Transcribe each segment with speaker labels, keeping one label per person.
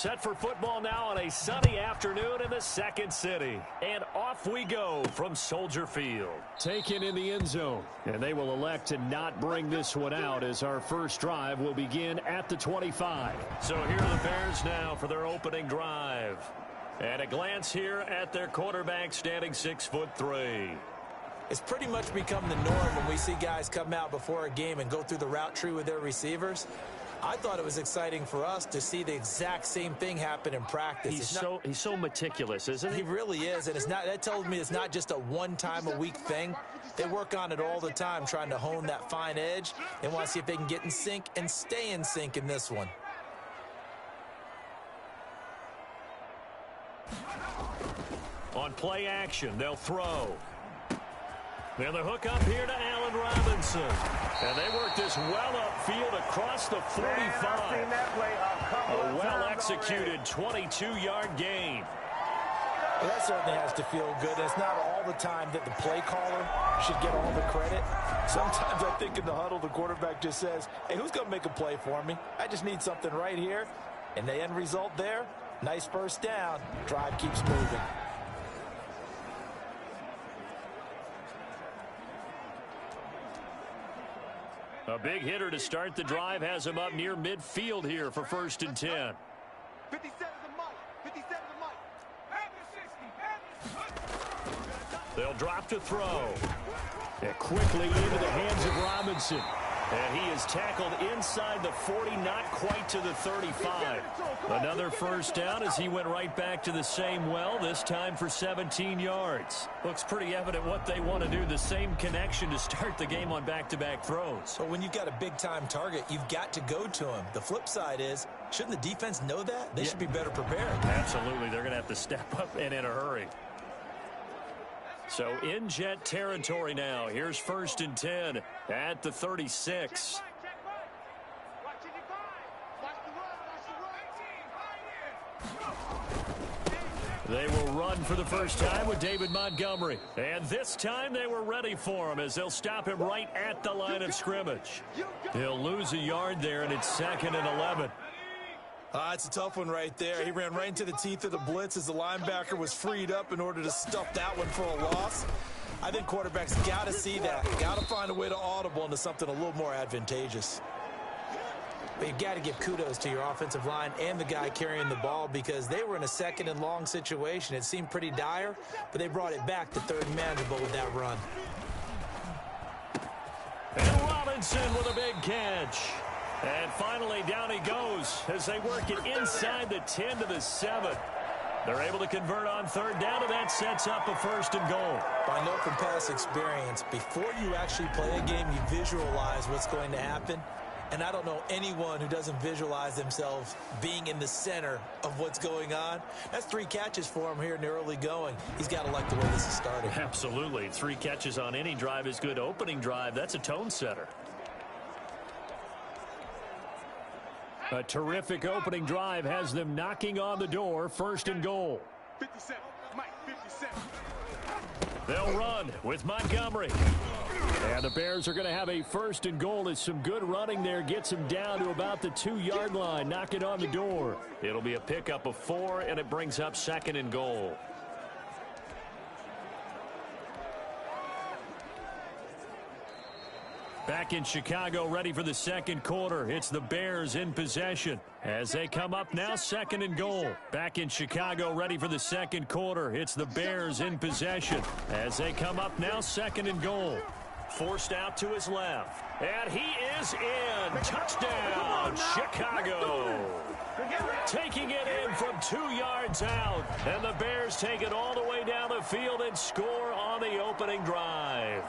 Speaker 1: set for football now on a sunny afternoon in the second city. And off we go from Soldier Field. Taken in the end zone. And they will elect to not bring this one out as our first drive will begin at the 25. So here are the Bears now for their opening drive. And a glance here at their quarterback standing 6'3".
Speaker 2: It's pretty much become the norm when we see guys come out before a game and go through the route tree with their receivers. I thought it was exciting for us to see the exact same thing happen in practice.
Speaker 1: He's so meticulous, isn't he?
Speaker 2: He really is, and that tells me it's not just a one-time-a-week thing. They work on it all the time, trying to hone that fine edge. They want to see if they can get in sync and stay in sync in this one.
Speaker 1: On play action, they'll throw. Then the hook up here to Allen Robinson. And they work this well upfield across the 45. A well-executed 22-yard gain.
Speaker 2: Well, that certainly has to feel good. It's not all the time that the play caller should get all the credit. Sometimes I think in the huddle, the quarterback just says, hey, who's going to make a play for me? I just need something right here. And the end result there, nice first down. Drive keeps moving.
Speaker 1: A big hitter to start the drive has him up near midfield here for 1st and 10.
Speaker 3: 57 to Mike. 57 to Mike.
Speaker 1: They'll drop to throw. And quickly into the hands of Robinson. And he is tackled inside the 40, not quite to the 35. Another first down as he went right back to the same well, this time for 17 yards. Looks pretty evident what they want to do, the same connection to start the game on back-to-back throws.
Speaker 2: But when you've got a big-time target, you've got to go to him. The flip side is, shouldn't the defense know that? They should be better prepared.
Speaker 1: Absolutely. They're going to have to step up and in a hurry. So in jet territory now. Here's 1st and 10 at the 36. They will run for the first time with David Montgomery. And this time they were ready for him as they'll stop him right at the line of scrimmage. He'll lose a yard there, and it's 2nd and 11.
Speaker 2: It's a tough one right there. He ran right into the teeth of the blitz as the linebacker was freed up in order to stuff that one for a loss. I think quarterbacks got to see that. Got to find a way to audible into something a little more advantageous. But you've got to give kudos to your offensive line and the guy carrying the ball because they were in a 2nd and long situation. It seemed pretty dire, but they brought it back to 3rd and manageable with that run.
Speaker 1: And Robinson with a big catch. And finally, down he goes as they work it inside the 10 to the 7. They're able to convert on 3rd down, and that sets up a 1st and goal.
Speaker 2: I know from past experience, before you actually play a game, you visualize what's going to happen. And I don't know anyone who doesn't visualize themselves being in the center of what's going on. That's 3 catches for him here in the early going. He's got to like the way this is starting.
Speaker 1: Absolutely. 3 catches on any drive is good. Opening drive, that's a tone setter. A terrific opening drive has them knocking on the door. 1st and goal.
Speaker 3: 57, Mike, 57.
Speaker 1: They'll run with Montgomery. And the Bears are going to have a 1st and goal as some good running there gets them down to about the 2-yard line. Knock it on the door. It'll be a pickup of 4, and it brings up 2nd and goal. Back in Chicago, ready for the 2nd quarter. It's the Bears in possession as they come up now 2nd and goal. Back in Chicago, ready for the 2nd quarter. It's the Bears in possession as they come up now 2nd and goal. Forced out to his left. And he is in. Touchdown, Chicago. Taking it in from 2 yards out. And the Bears take it all the way down the field and score on the opening drive.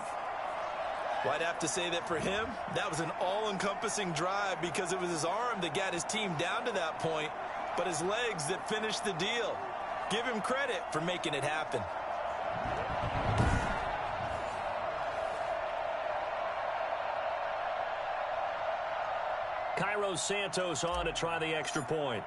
Speaker 2: Well, I'd have to say that for him, that was an all-encompassing drive because it was his arm that got his team down to that point, but his legs that finished the deal. Give him credit for making it happen.
Speaker 1: Cairo Santos on to try the extra point.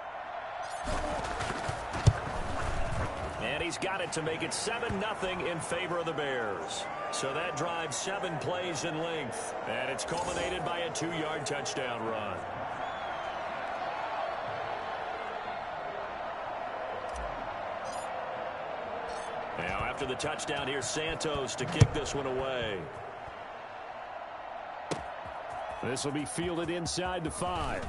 Speaker 1: And he's got it to make it 7-0 in favor of the Bears. So that drives 7 plays in length. And it's culminated by a 2-yard touchdown run. Now after the touchdown, here's Santos to kick this one away. This will be fielded inside the 5.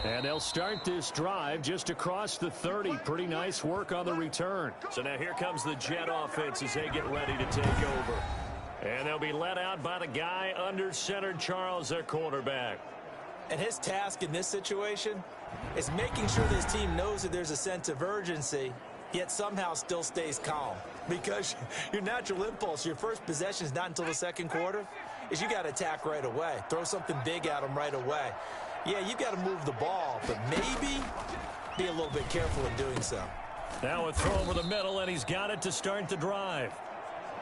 Speaker 1: And they'll start this drive just across the 30. Pretty nice work on the return. So now here comes the Jet offense as they get ready to take over. And they'll be led out by the guy under center, Charles, their quarterback.
Speaker 2: And his task in this situation is making sure this team knows that there's a sense of urgency, yet somehow still stays calm. Because your natural impulse, your first possession is not until the second quarter, is you got to attack right away. Throw something big at them right away. Yeah, you got to move the ball, but maybe be a little bit careful in doing so.
Speaker 1: Now a throw over the middle, and he's got it to start the drive.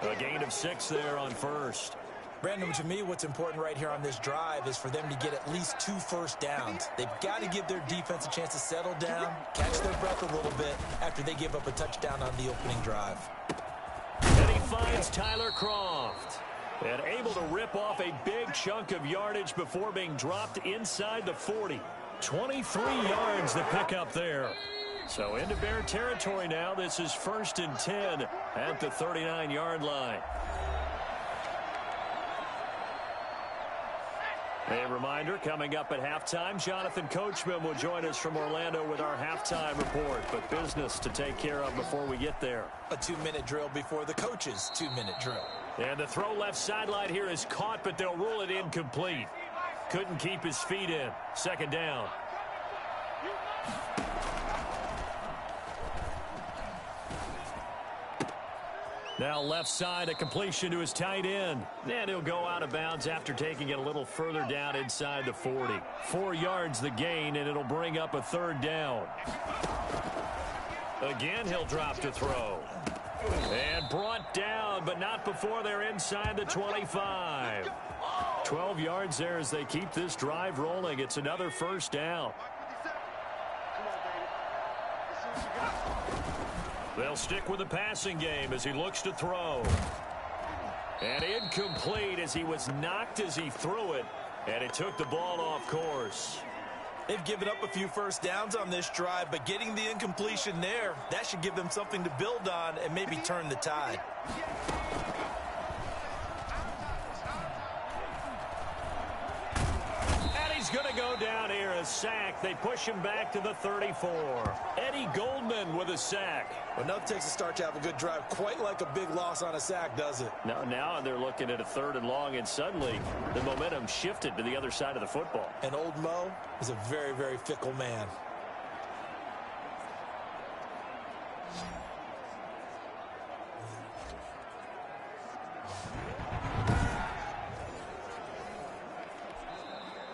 Speaker 1: A gain of 6 there on first.
Speaker 2: Brandon, to me, what's important right here on this drive is for them to get at least 2 first downs. They've got to give their defense a chance to settle down, catch their breath a little bit after they give up a touchdown on the opening drive.
Speaker 1: And he finds Tyler Croft. And able to rip off a big chunk of yardage before being dropped inside the 40. 23 yards to pick up there. So into Bear territory now. This is 1st and 10 at the 39-yard line. A reminder, coming up at halftime, Jonathan Coachman will join us from Orlando with our halftime report. But business to take care of before we get there.
Speaker 2: A 2-minute drill before the coach's 2-minute drill.
Speaker 1: And the throw left sideline here is caught, but they'll rule it incomplete. Couldn't keep his feet in. 2nd down. Now left side, a completion to his tight end. And he'll go out of bounds after taking it a little further down inside the 40. 4 yards the gain, and it'll bring up a 3rd down. Again, he'll drop to throw. And brought down, but not before they're inside the 25. 12 yards there as they keep this drive rolling. It's another 1st down. They'll stick with the passing game as he looks to throw. And incomplete as he was knocked as he threw it. And it took the ball off course.
Speaker 2: They've given up a few first downs on this drive, but getting the incompletion there, that should give them something to build on and maybe turn the tide.
Speaker 1: Going to go down here, a sack. They push him back to the 34. Eddie Goldman with a sack.
Speaker 2: Well, nothing takes a start to have a good drive, quite like a big loss on a sack, does it?
Speaker 1: Now they're looking at a 3rd and long, and suddenly the momentum shifted to the other side of the football.
Speaker 2: And old Mo is a very, very fickle man.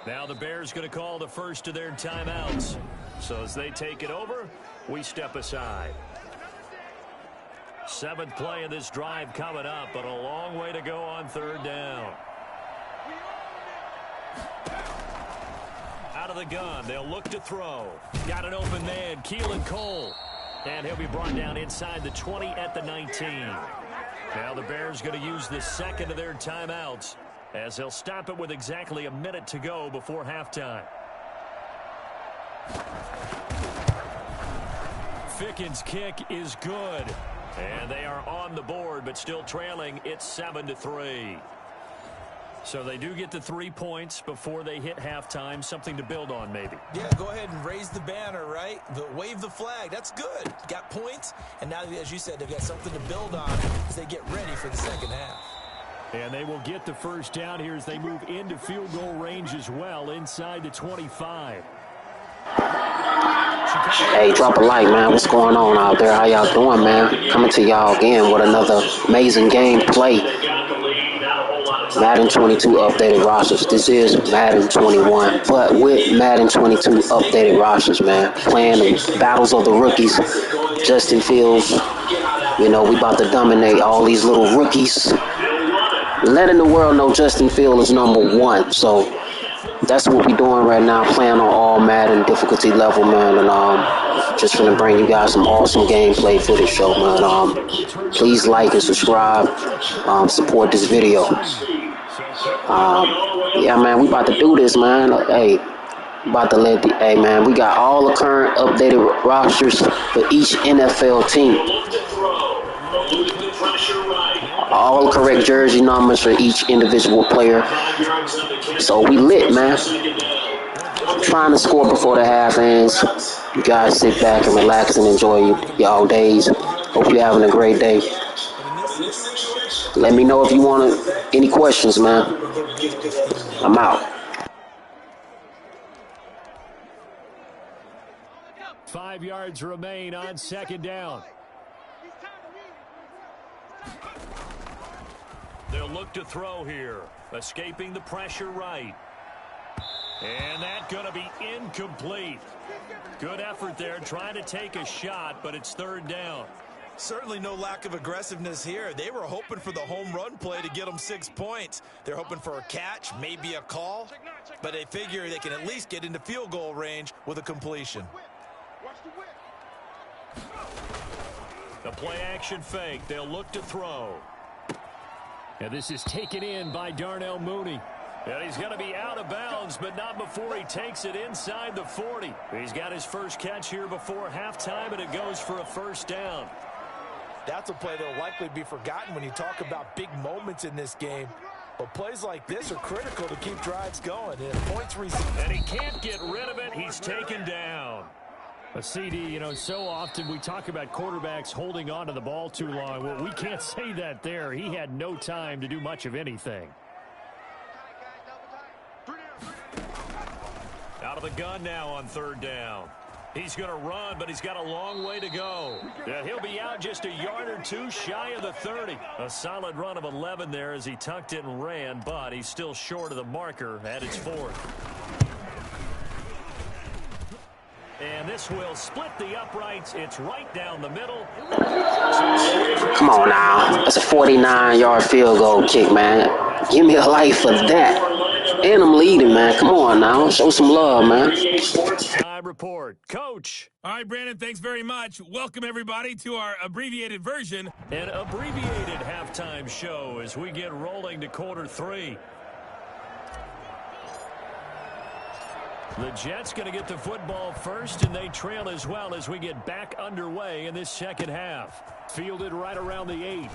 Speaker 1: Now the Bears going to call the first of their timeouts. So as they take it over, we step aside. 7th play of this drive coming up, but a long way to go on 3rd down. Out of the gun, they'll look to throw. Got an open man, Keelan Cole. And he'll be brought down inside the 20 at the 19. Now the Bears going to use the 2nd of their timeouts, as they'll stop it with exactly a minute to go before halftime. Ficken's kick is good. And they are on the board, but still trailing. It's 7-3. So they do get the 3 points before they hit halftime. Something to build on, maybe.
Speaker 2: Yeah, go ahead and raise the banner, right? Wave the flag. That's good. Got points. And now, as you said, they've got something to build on as they get ready for the 2nd half.
Speaker 1: And they will get the 1st down here as they move into field goal range as well, inside the 25.
Speaker 4: Hey, drop a like, man. What's going on out there? How y'all doing, man? Coming to y'all again with another amazing gameplay. Madden 22 updated rosters. This is Madden 21, but with Madden 22 updated rosters, man. Playing the battles of the rookies. Justin Fields, you know, we about to dominate all these little rookies. Letting the world know Justin Fields is #1. So that's what we're doing right now, playing on all Madden difficulty level, man. And just gonna bring you guys some awesome gameplay footage show, man. Please like and subscribe. Support this video. Yeah, man, we about to do this, man. Hey, about to hey, man, we got all the current updated rosters for each NFL team. All correct jersey numbers for each individual player. So we lit, man. Trying to score before the half ends. You guys sit back and relax and enjoy y'all days. Hope you're having a great day. Let me know if you want any questions, man. I'm out.
Speaker 1: 5 yards remain on second down. They'll look to throw here. Escaping the pressure right. And that's going to be incomplete. Good effort there trying to take a shot, but it's third down.
Speaker 2: Certainly no lack of aggressiveness here. They were hoping for the home run play to get them 6 points. They're hoping for a catch, maybe a call, but they figure they can at least get into field goal range with a completion.
Speaker 1: The play action fake. They'll look to throw. And this is taken in by Darnell Mooney. And he's going to be out of bounds, but not before he takes it inside the 40. He's got his first catch here before halftime, and it goes for a first down.
Speaker 2: That's a play that will likely be forgotten when you talk about big moments in this game. But plays like this are critical to keep drives going. And points received.
Speaker 1: And he can't get rid of it. He's taken down. A CD, you know, so often we talk about quarterbacks holding on to the ball too long. Well, we can't say that there. He had no time to do much of anything. Out of the gun now on third down. He's going to run, but he's got a long way to go. And he'll be out just a yard or two shy of the 30. A solid run of 11 there as he tucked it and ran, but he's still short of the marker at its fourth. And this will split the uprights. It's right down the middle.
Speaker 4: Come on now. That's a 49-yard field goal kick, man. Give me a life for that. And I'm leading, man. Come on now. Show some love, man.
Speaker 1: Time report. Coach.
Speaker 5: All right, Brandon, thanks very much. Welcome, everybody, to our abbreviated version.
Speaker 1: An abbreviated halftime show as we get rolling to quarter three. The Jets going to get the football first, and they trail as well as we get back underway in this second half. Fielded right around the 8.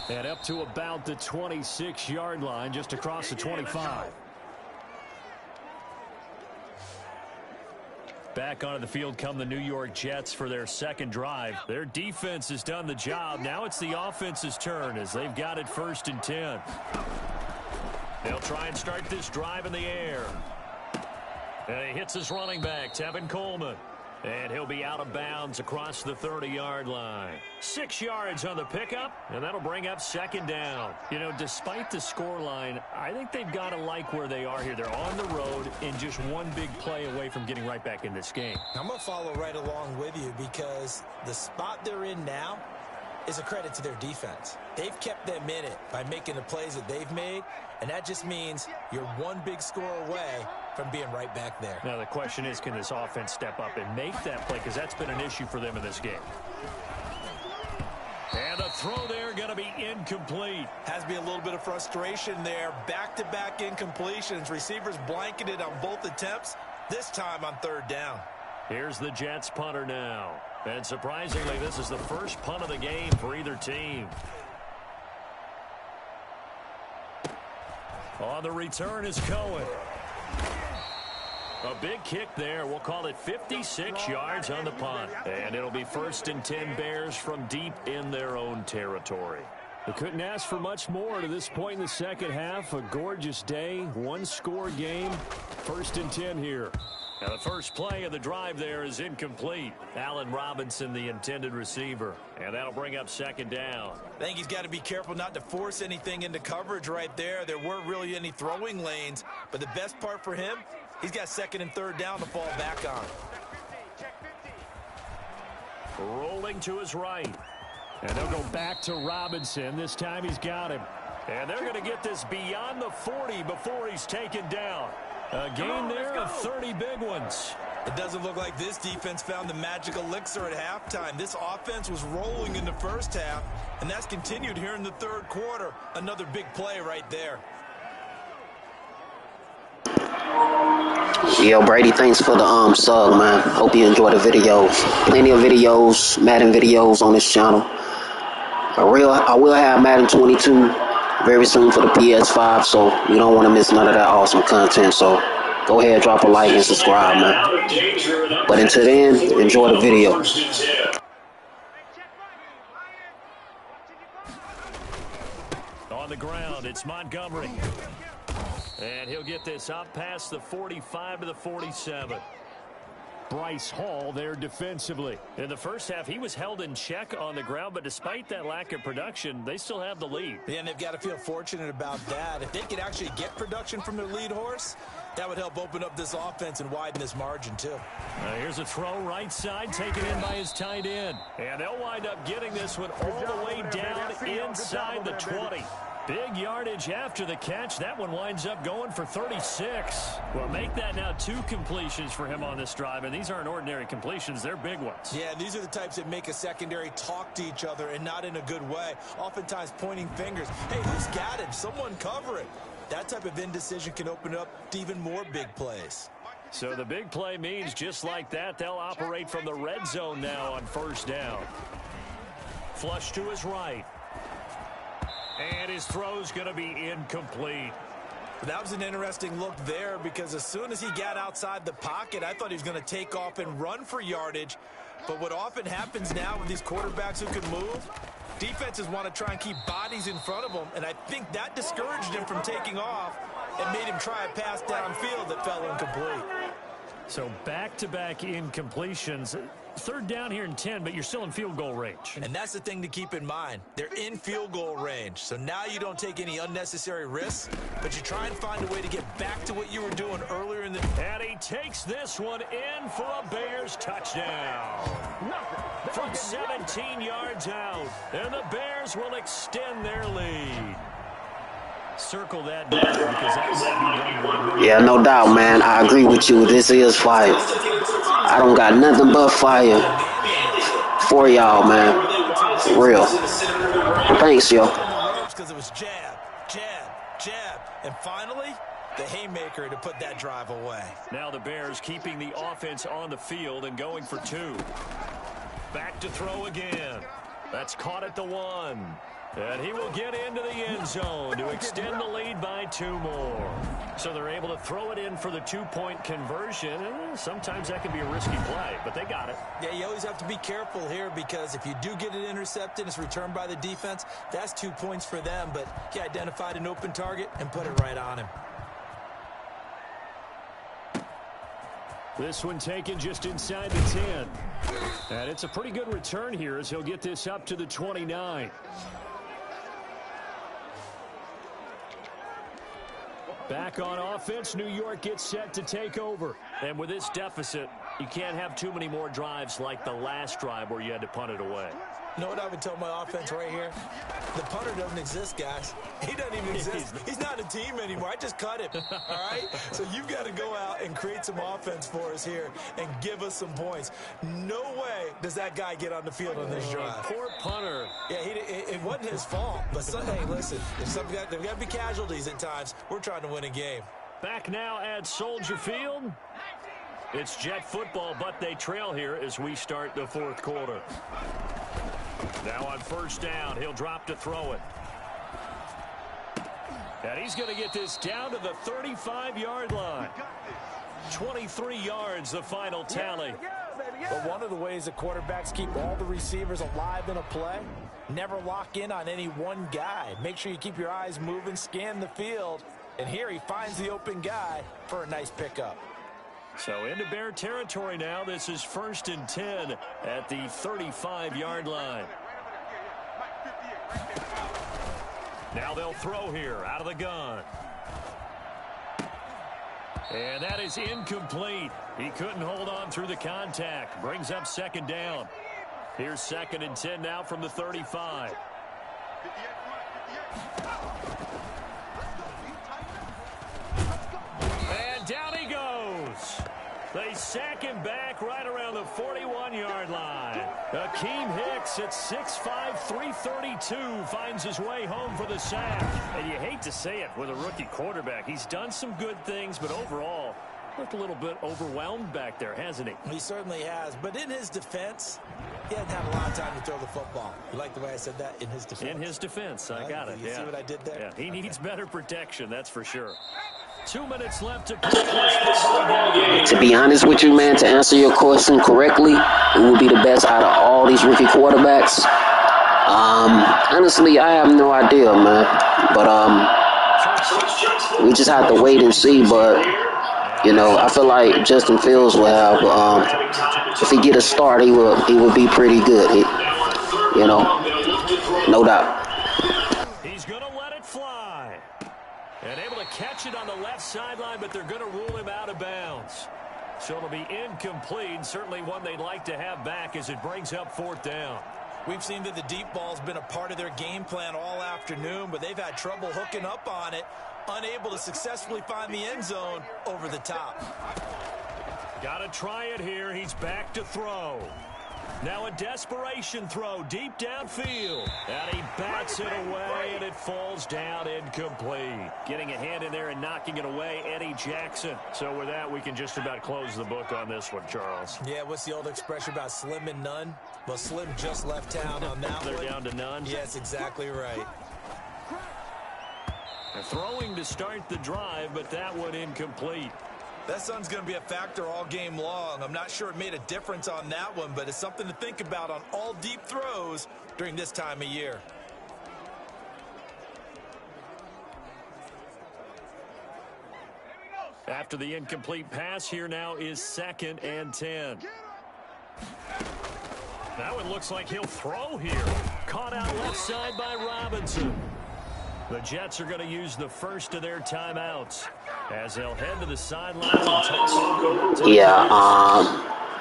Speaker 1: And up to about the 26-yard line, just across the 25. Back onto the field come the New York Jets for their second drive. Their defense has done the job. Now it's the offense's turn as they've got it 1st and 10. They'll try and start this drive in the air. And he hits his running back, Tevin Coleman. And he'll be out of bounds across the 30-yard line. 6 yards on the pickup, and that'll bring up second down. You know, despite the scoreline, I think they've got to like where they are here. They're on the road and just one big play away from getting right back in this game.
Speaker 2: I'm going to follow right along with you because the spot they're in now is a credit to their defense. They've kept them in it by making the plays that they've made, and that just means you're one big score away from being right back there.
Speaker 1: Now the question is, can this offense step up and make that play? Because that's been an issue for them in this game. And the throw there going to be incomplete.
Speaker 2: Has to be a little bit of frustration there. Back-to-back incompletions. Receivers blanketed on both attempts, this time on third down.
Speaker 1: Here's the Jets punter now. And surprisingly, this is the first punt of the game for either team. On the return is Cohen. A big kick there. We'll call it 56 yards on the punt. And it'll be 1st and 10 Bears from deep in their own territory. They couldn't ask for much more to this point in the second half. A gorgeous day, one-score game. 1st and 10 here. Now the first play of the drive there is incomplete. Allen Robinson, the intended receiver. And that'll bring up second down.
Speaker 2: I think he's got to be careful not to force anything into coverage right there. There weren't really any throwing lanes. But the best part for him, he's got 2nd and 3rd down to fall back on.
Speaker 1: Rolling to his right. And they'll go back to Robinson. This time he's got him. And they're going to get this beyond the 40 before he's taken down. A game there of 30 big ones.
Speaker 2: It doesn't look like this defense found the magic elixir at halftime. This offense was rolling in the first half, and that's continued here in the third quarter. Another big play right there.
Speaker 4: Yo, Brady, thanks for the sub, man. Hope you enjoy the videos. Plenty of videos, Madden videos on this channel. I will have Madden 22 very soon for the PS5, so you don't want to miss none of that awesome content. So go ahead, drop a like and subscribe, man. But until then, enjoy the video.
Speaker 1: On the ground, it's Montgomery. And he'll get this up past the 45 to the 47. Bryce Hall there defensively. In the first half, he was held in check on the ground, but despite that lack of production, they still have the lead.
Speaker 2: Yeah, and they've got to feel fortunate about that. If they could actually get production from their lead horse, that would help open up this offense and widen this margin, too.
Speaker 1: Here's a throw right side, taken in by his tight end. And they'll wind up getting this one all the way down inside the 20. Big yardage after the catch. That one winds up going for 36. Well, make that now 2 completions for him on this drive, and these aren't ordinary completions. They're big ones.
Speaker 2: Yeah, these are the types that make a secondary talk to each other and not in a good way. Oftentimes pointing fingers. Hey, who's got it? Someone cover it. That type of indecision can open up to even more big plays.
Speaker 1: So the big play means just like that, they'll operate from the red zone now on first down. Flush to his right. And his throw's going to be incomplete.
Speaker 2: That was an interesting look there because as soon as he got outside the pocket, I thought he was going to take off and run for yardage. But what often happens now with these quarterbacks who can move, defenses want to try and keep bodies in front of them, and I think that discouraged him from taking off and made him try a pass downfield that fell incomplete.
Speaker 1: So back-to-back incompletions. Third down here and 10, but you're still in field goal range.
Speaker 2: And that's the thing to keep in mind. They're in field goal range. So now you don't take any unnecessary risks, but you try and find a way to get back to what you were doing earlier in the...
Speaker 1: And he takes this one in for a Bears touchdown. From 17 yards out. And the Bears will extend their lead. Circle that down because that's...
Speaker 4: Yeah, no doubt, man. I agree with you. This is fire. I don't got nothing but fire for y'all, man. Real. Thanks, yo.
Speaker 2: Because it was jab, jab, jab, and finally, the haymaker to put that drive away.
Speaker 1: Now the Bears keeping the offense on the field and going for 2. Back to throw again. That's caught at the 1. And he will get into the end zone to extend the lead by 2 more. So they're able to throw it in for the 2-point conversion. And sometimes that can be a risky play, but they got it.
Speaker 2: Yeah, you always have to be careful here because if you do get it intercepted, it's returned by the defense, that's 2 points for them. But he identified an open target and put it right on him.
Speaker 1: This one taken just inside the 10. And it's a pretty good return here as he'll get this up to the 29. Back on offense, New York gets set to take over. And with this deficit, you can't have too many more drives like the last drive where you had to punt it away.
Speaker 2: You know what I would tell my offense right here? The punter doesn't exist, guys. He doesn't even exist. He's not a team anymore. I just cut him, all right? So you've got to go out and create some offense for us here and give us some points. No way does that guy get on the field on this drive.
Speaker 1: Poor punter.
Speaker 2: Yeah, it wasn't his fault. But, hey, listen, there's got to be casualties at times. We're trying to win a game.
Speaker 1: Back now at Soldier Field. It's Jet football, but they trail here as we start the 4th quarter. Now on first down, he'll drop to throw it. And he's going to get this down to the 35-yard line. 23 yards, the final tally.
Speaker 2: But one of the ways that quarterbacks keep all the receivers alive in a play, never lock in on any one guy. Make sure you keep your eyes moving, scan the field. And here he finds the open guy for a nice pickup.
Speaker 1: So into Bear territory now. This is 1st and 10 at the 35-yard line. Now they'll throw here out of the gun. And that is incomplete. He couldn't hold on through the contact. Brings up 2nd down. Here's 2nd and 10 now from the 35. And down he goes. They sack him back right around the 41-yard line. Akeem Hicks at 6'5", 332 finds his way home for the sack. And you hate to say it with a rookie quarterback. He's done some good things, but overall, Looked a little bit overwhelmed back there, hasn't he?
Speaker 2: He certainly has. But in his defense, he hadn't had a lot of time to throw the football. You like the way I said that? In his defense?
Speaker 1: In his defense. I got it.
Speaker 2: You see what I did there?
Speaker 1: Yeah, he needs better protection, that's for sure. 2 minutes left to play this.
Speaker 4: To be honest with you, man, to answer your question correctly, who would be the best out of all these rookie quarterbacks? Honestly, I have no idea, man. But we just have to wait and see. But you know, I feel like Justin Fields will have. If he get a start, he will be pretty good. You know, no doubt.
Speaker 1: He's going to let it fly. And able to catch it on the left sideline, but they're going to rule him out of bounds. So it'll be incomplete. Certainly one they'd like to have back as it brings up 4th down.
Speaker 2: We've seen that the deep ball's been a part of their game plan all afternoon, but they've had trouble hooking up on it, unable to successfully find the end zone over the top.
Speaker 1: Got to try it here. He's back to throw. Now a desperation throw deep downfield. And he bats it away, and it falls down incomplete. Getting a hand in there and knocking it away, Eddie Jackson. So with that, we can just about close the book on this one, Charles.
Speaker 2: Yeah, what's the old expression about slim and none? Well, Slim just left town on that one.
Speaker 1: They're down to none?
Speaker 2: Yes, exactly right.
Speaker 1: Throwing to start the drive, but that one incomplete.
Speaker 2: That sun's going to be a factor all game long. I'm not sure it made a difference on that one, but it's something to think about on all deep throws during this time of year.
Speaker 1: After the incomplete pass, here now is 2nd and 10. Now it looks like he'll throw here. Caught out left side by Robinson. The Jets are going to use the first of their timeouts as they'll head to the sideline.
Speaker 4: Yeah,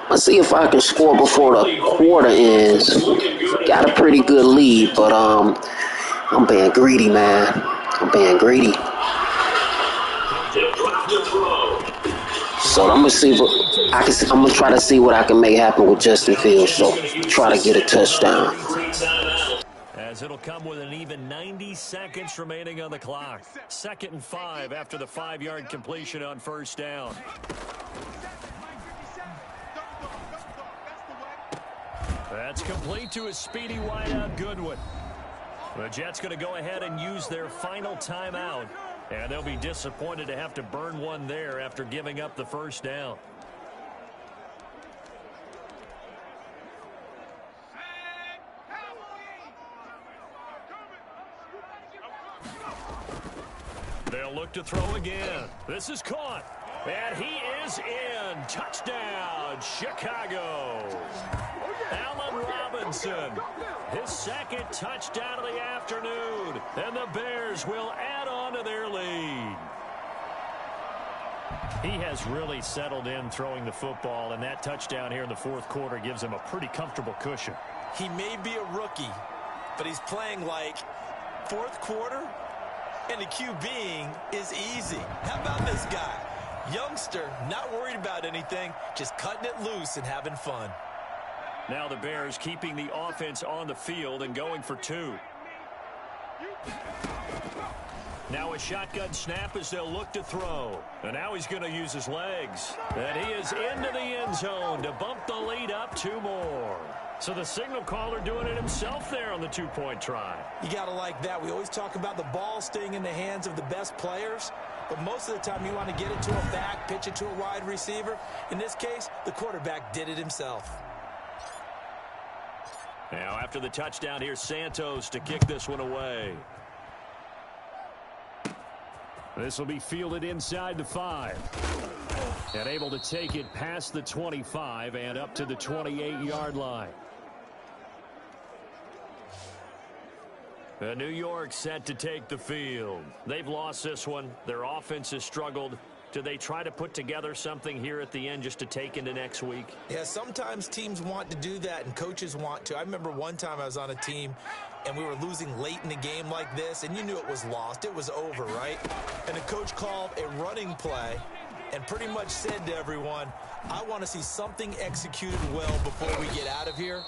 Speaker 4: let's see if I can score before the quarter ends. Got a pretty good lead, but I'm being greedy, man. I'm being greedy. So I'm gonna see what I'm gonna try to see what I can make happen with Justin Fields. So try to get a touchdown.
Speaker 1: As it'll come with an even 90 seconds remaining on the clock. 2nd and 5 after the 5-yard completion on 1st down. That's complete to a speedy wideout Goodwin. The Jets going to go ahead and use their final timeout. And they'll be disappointed to have to burn one there after giving up the 1st down. They'll look to throw again. This is caught. And he is in. Touchdown, Chicago. Allen Robinson. His 2nd touchdown of the afternoon. And the Bears will add on to their lead. He has really settled in throwing the football, and that touchdown here in the 4th quarter gives him a pretty comfortable cushion.
Speaker 2: He may be a rookie, but he's playing like 4th quarter, and the QBing is easy. How about this guy? Youngster, not worried about anything, just cutting it loose and having fun.
Speaker 1: Now the Bears keeping the offense on the field and going for 2. Now a shotgun snap as they'll look to throw. And now he's going to use his legs. And he is into the end zone to bump the lead up 2 more. So the signal caller doing it himself there on the 2-point try.
Speaker 2: You got to like that. We always talk about the ball staying in the hands of the best players. But most of the time you want to get it to a back, pitch it to a wide receiver. In this case, the quarterback did it himself.
Speaker 1: Now after the touchdown, here's Santos to kick this one away. This will be fielded inside the 5. And able to take it past the 25 and up to the 28-yard line. New York set to take the field. They've lost this one. Their offense has struggled. Do they try to put together something here at the end just to take into next week?
Speaker 2: Yeah, sometimes teams want to do that and coaches want to. I remember one time I was on a team and we were losing late in the game like this, and you knew it was lost. It was over, right? And the coach called a running play and pretty much said to everyone, I want to see something executed well before we get out of here.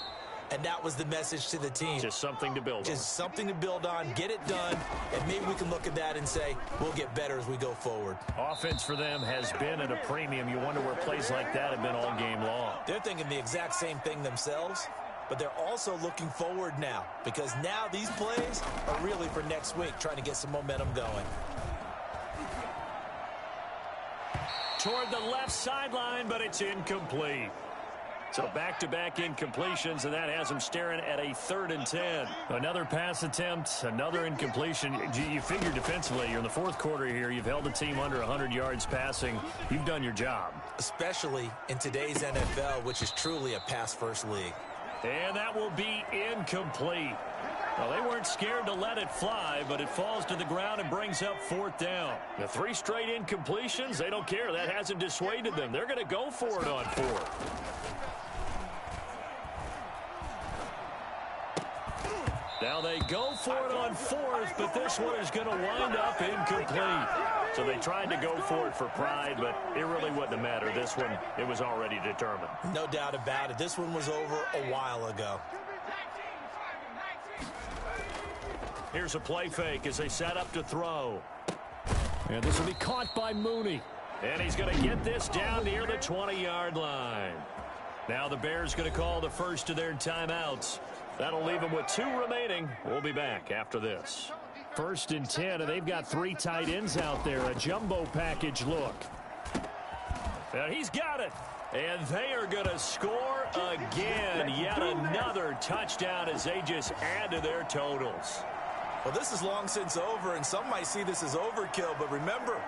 Speaker 2: And that was the message to the team.
Speaker 1: Just something to build on.
Speaker 2: Just something to build on, get it done, and maybe we can look at that and say, we'll get better as we go forward.
Speaker 1: Offense for them has been at a premium. You wonder where plays like that have been all game long.
Speaker 2: They're thinking the exact same thing themselves, but they're also looking forward now, because now these plays are really for next week, trying to get some momentum going.
Speaker 1: Toward the left sideline, but it's incomplete. So back-to-back incompletions, and that has him staring at a 3rd and 10. Another pass attempt, another incompletion. You figure defensively, you're in the 4th quarter here. You've held the team under 100 yards passing. You've done your job.
Speaker 2: Especially in today's NFL, which is truly a pass-first league.
Speaker 1: And that will be incomplete. Well, they weren't scared to let it fly, but it falls to the ground and brings up 4th down. The 3 straight incompletions, they don't care. That hasn't dissuaded them. They're going to go for it on 4th. Now they go for it on 4th, but this one is going to wind up incomplete. So they tried to go for it for pride, but it really wouldn't have mattered. This one, it was already determined.
Speaker 2: No doubt about it. This one was over a while ago.
Speaker 1: Here's a play fake as they set up to throw. And this will be caught by Mooney. And he's going to get this down near the 20-yard line. Now the Bears going to call the first of their timeouts. That'll leave them with 2 remaining. We'll be back after this. 1st and 10, and they've got 3 tight ends out there. A jumbo package look. And he's got it. And they are going to score again. Yet another touchdown as they just add to their totals.
Speaker 2: Well, this is long since over, and some might see this as overkill. But remember,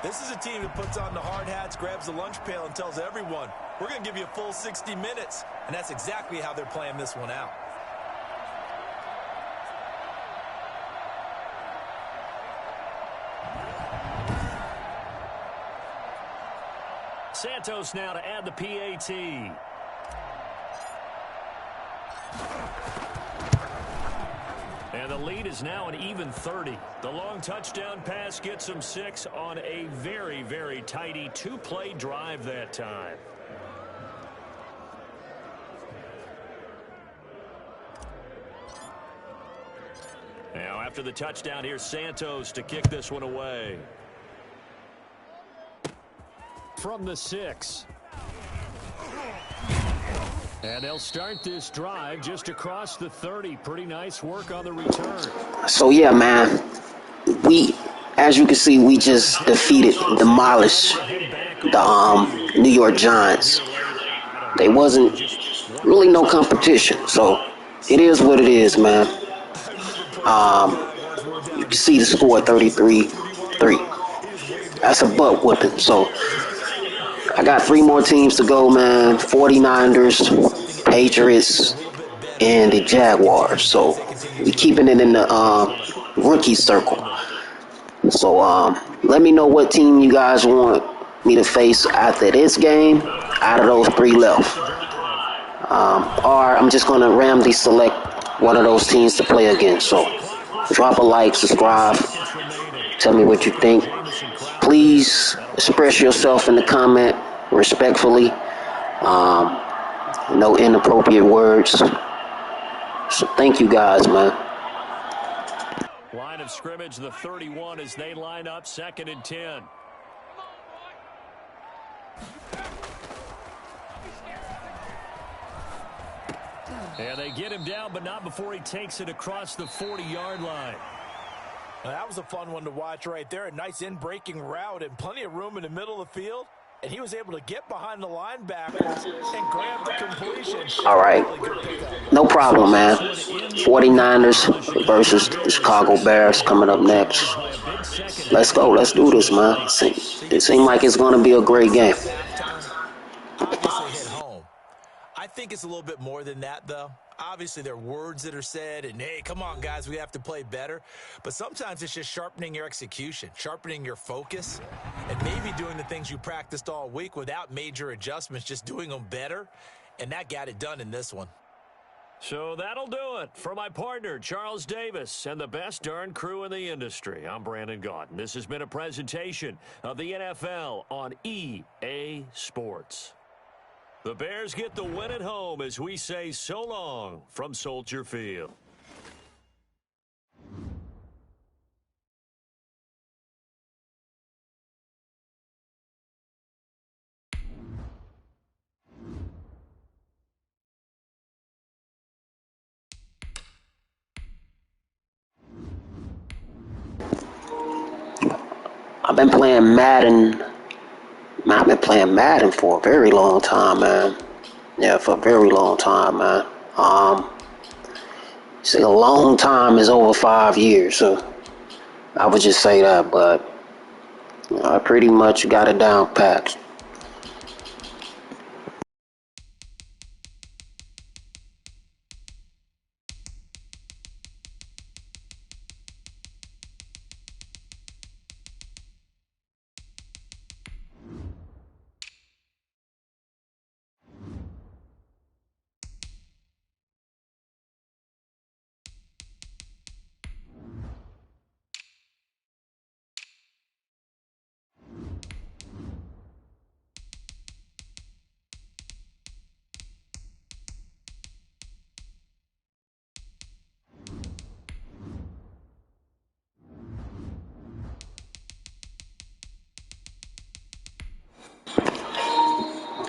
Speaker 2: this is a team that puts on the hard hats, grabs the lunch pail, and tells everyone, we're going to give you a full 60 minutes. And that's exactly how they're playing this one out.
Speaker 1: Santos now to add the PAT. And the lead is now an even 30. The long touchdown pass gets them 6 on a very, very tidy 2-play drive that time. Now after the touchdown, here's Santos to kick this one away. From the 6. And they'll start this drive just across the 30. Pretty nice work on the return.
Speaker 4: So, yeah, man, as you can see, we just demolished the New York Giants. They wasn't really no competition. So, it is what it is, man. You can see the score, 33-3. That's a butt whipping. So, I got 3 more teams to go, man. 49ers, Patriots, and the Jaguars. So we keeping it in the rookie circle. So let me know what team you guys want me to face after this game out of those 3 left. Or I'm just going to randomly select one of those teams to play against. So drop a like, subscribe, tell me what you think. Please express yourself in the comment respectfully. No inappropriate words. So thank you guys, man.
Speaker 1: Line of scrimmage, the 31 as they line up 2nd and 10. And they get him down, but not before he takes it across the 40-yard line.
Speaker 2: Now, that was a fun one to watch right there. A nice in-breaking route and plenty of room in the middle of the field. And he was able to get behind the linebackers and grab the completion.
Speaker 4: All right. No problem, man. 49ers versus the Chicago Bears coming up next. Let's go. Let's do this, man. It seems like it's going to be a great game.
Speaker 2: I think it's a little bit more than that, though. Obviously, there are words that are said, and, hey, come on, guys, we have to play better. But sometimes it's just sharpening your execution, sharpening your focus, and maybe doing the things you practiced all week without major adjustments, just doing them better. And that got it done in this one.
Speaker 1: So that'll do it for my partner, Charles Davis, and the best darn crew in the industry. I'm Brandon Gaudin. This has been a presentation of the NFL on EA Sports. The Bears get the win at home as we say so long from Soldier Field.
Speaker 4: I've been playing Madden. I've been playing Madden for a very long time, man. Yeah, for a very long time, man. See, a long time is over 5 years, so I would just say that, but I pretty much got it down packed.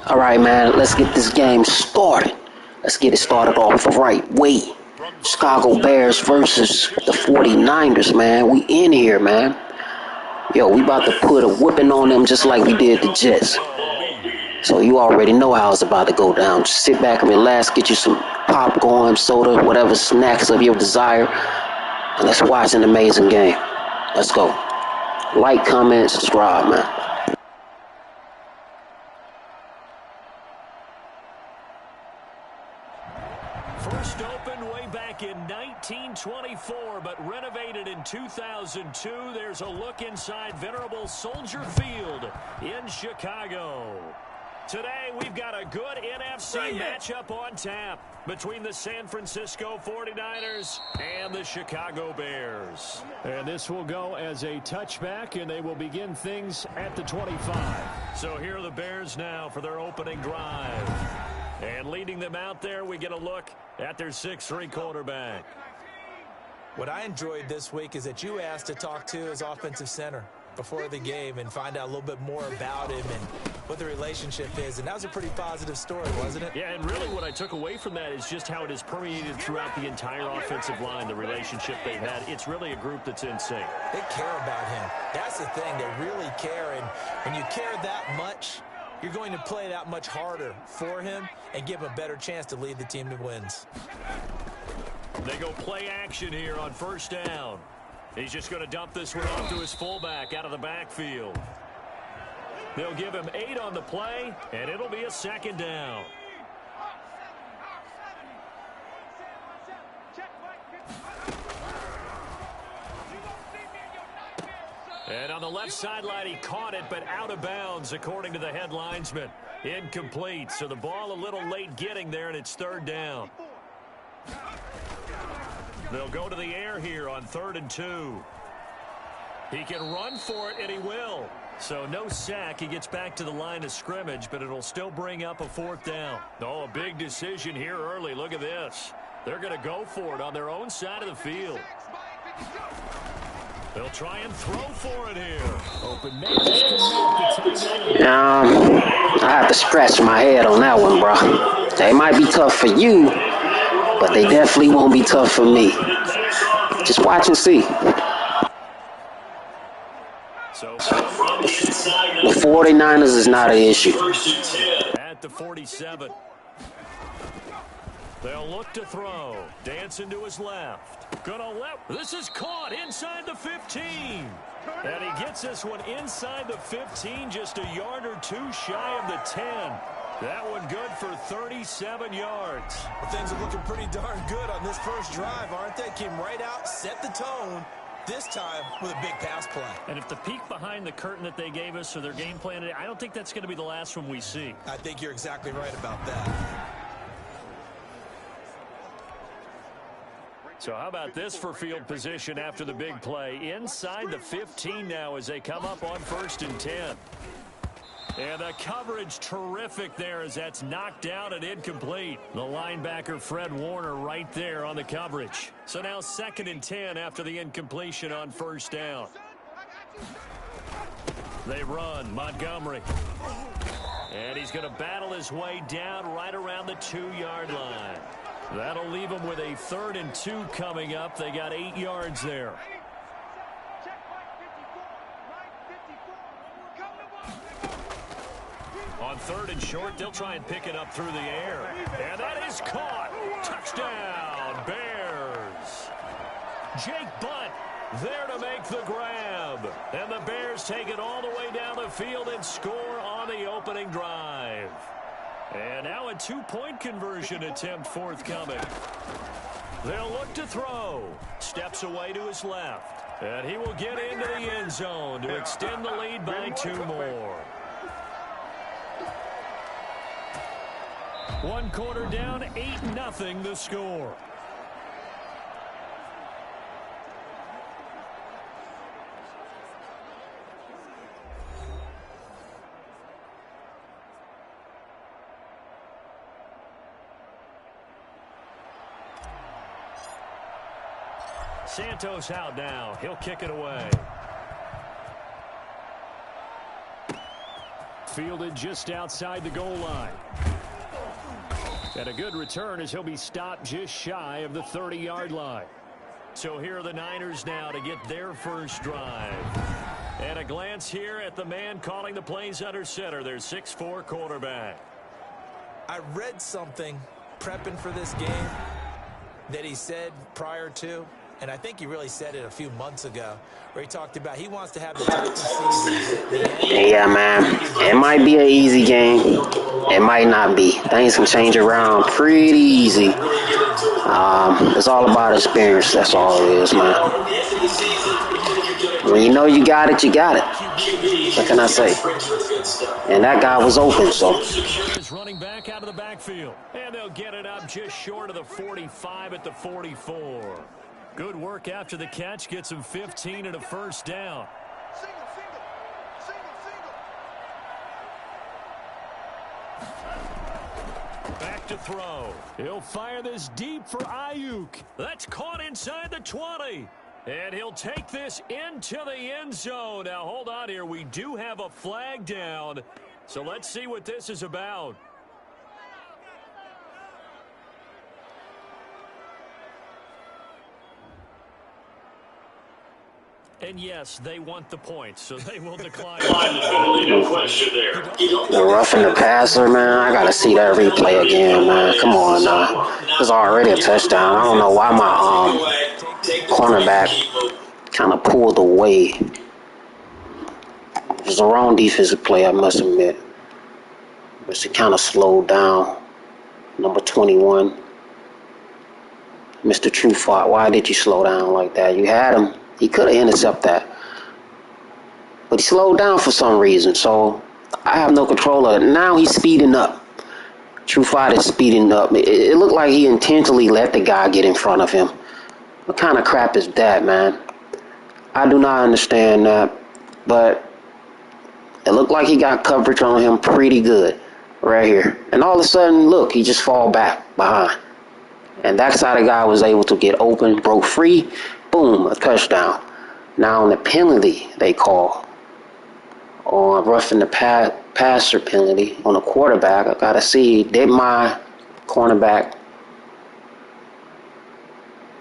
Speaker 4: All right, man, let's get this game started. Let's get it started off the right way. Chicago Bears versus the 49ers, man. We in here, man. Yo, we about to put a whipping on them just like we did the Jets. So you already know how it's about to go down. Just sit back and relax, get you some popcorn, soda, whatever snacks of your desire, and let's watch an amazing game. Let's go. Like, comment, subscribe, man.
Speaker 1: First opened way back in 1924, but renovated in 2002. There's a look inside venerable Soldier Field in Chicago. Today, we've got a good NFC matchup on tap between the San Francisco 49ers and the Chicago Bears. And this will go as a touchback, and they will begin things at the 25. So here are the Bears now for their opening drive. And leading them out there, we get a look at their 6'3" quarterback.
Speaker 2: What I enjoyed this week is that you asked to talk to his offensive center before the game and find out a little bit more about him and what the relationship is. And that was a pretty positive story, wasn't it?
Speaker 1: Yeah, and really what I took away from that is just how it is permeated throughout the entire offensive line, the relationship they've had. It's really a group that's in sync.
Speaker 2: They care about him. That's the thing. They really care. And when you care that much, you're going to play that much harder for him and give him a better chance to lead the team to wins.
Speaker 1: They go play action here on first down. He's just going to dump this one off to his fullback out of the backfield. They'll give him 8 on the play, and it'll be a second down. And on the left sideline, he caught it, but out of bounds, according to the head linesman. Incomplete, so the ball a little late getting there, and it's third down. They'll go to the air here on 3rd and 2. He can run for it, and he will. So no sack. He gets back to the line of scrimmage, but it'll still bring up a 4th down. Oh, a big decision here early. Look at this. They're going to go for it on their own side of the field. They'll try and throw for it here. Open man.
Speaker 4: I have to scratch my head on that one, bro. They might be tough for you, but they definitely won't be tough for me. Just watch and see.
Speaker 1: So
Speaker 4: the 49ers is not an issue.
Speaker 1: At the 47. They'll look to throw. Dancing to his left. Gonna left. This is caught inside the 15. And he gets this one inside the 15, just a yard or two shy of the 10. That one good for 37 yards.
Speaker 2: Well, things are looking pretty darn good on this first drive, aren't they? Came right out, set the tone, this time with a big pass play.
Speaker 1: And if the peek behind the curtain that they gave us or their game plan, I don't think that's going to be the last one we see.
Speaker 2: I think you're exactly right about that.
Speaker 1: So how about this for field position after the big play? Inside the 15 now as they come up on 1st and 10. And the coverage terrific there as that's knocked down and incomplete. The linebacker Fred Warner right there on the coverage. So now 2nd and 10 after the incompletion on 1st down. They run Montgomery. And he's going to battle his way down right around the 2-yard line. That'll leave him with a 3rd and 2 coming up. They got 8 yards there. On 3rd and short, they'll try and pick it up through the air. And that is caught. Touchdown, Bears. Jake Butt there to make the grab. And the Bears take it all the way down the field and score on the opening drive. And now a 2-point conversion attempt forthcoming. They'll look to throw. Steps away to his left. And he will get into the end zone to extend the lead by 2 more. 1 quarter down, 8-0 the score. Santos out now. He'll kick it away. Fielded just outside the goal line. And a good return as he'll be stopped just shy of the 30-yard line. So here are the Niners now to get their first drive. And a glance here at the man calling the plays under center, their 6'4" quarterback.
Speaker 2: I read something prepping for this game that he said prior to, and I think he really said it a few months ago, where he talked about he wants to have the type of season.
Speaker 4: Yeah, man. It might be an easy game. It might not be. Things can change around pretty easy. It's all about experience. That's all it is, man. When you know you got it, you got it. What can I say? And that guy was open, so.
Speaker 1: Running back out of the backfield. And they'll get it up just short of the 45 at the 44. Good work after the catch. Gets him 15 and a first down. Back to throw. He'll fire this deep for Ayuk. That's caught inside the 20. And he'll take this into the end zone. Now, hold on here. We do have a flag down. So let's see what this is about. And yes, they want the points, so they will decline.
Speaker 4: The roughing the passer, man. I gotta see that replay again, man. Come on now. It's already a touchdown. I don't know why my cornerback kind of pulled away. It was the wrong defensive play, I must admit. But it kind of slowed down. Number 21. Mr. Truthfart, why did you slow down like that? You had him. He could have intercepted that. But he slowed down for some reason, so I have no control of it. Now he's speeding up. Truthfart is speeding up. It looked like he intentionally let the guy get in front of him. What kind of crap is that, man? I do not understand that, but it looked like he got coverage on him pretty good right here. And all of a sudden, look, he just fall back behind. And that side of the guy was able to get open, broke free. Boom, a touchdown. Now on the penalty they call on roughing the passer penalty on the quarterback, I gotta see, did my cornerback,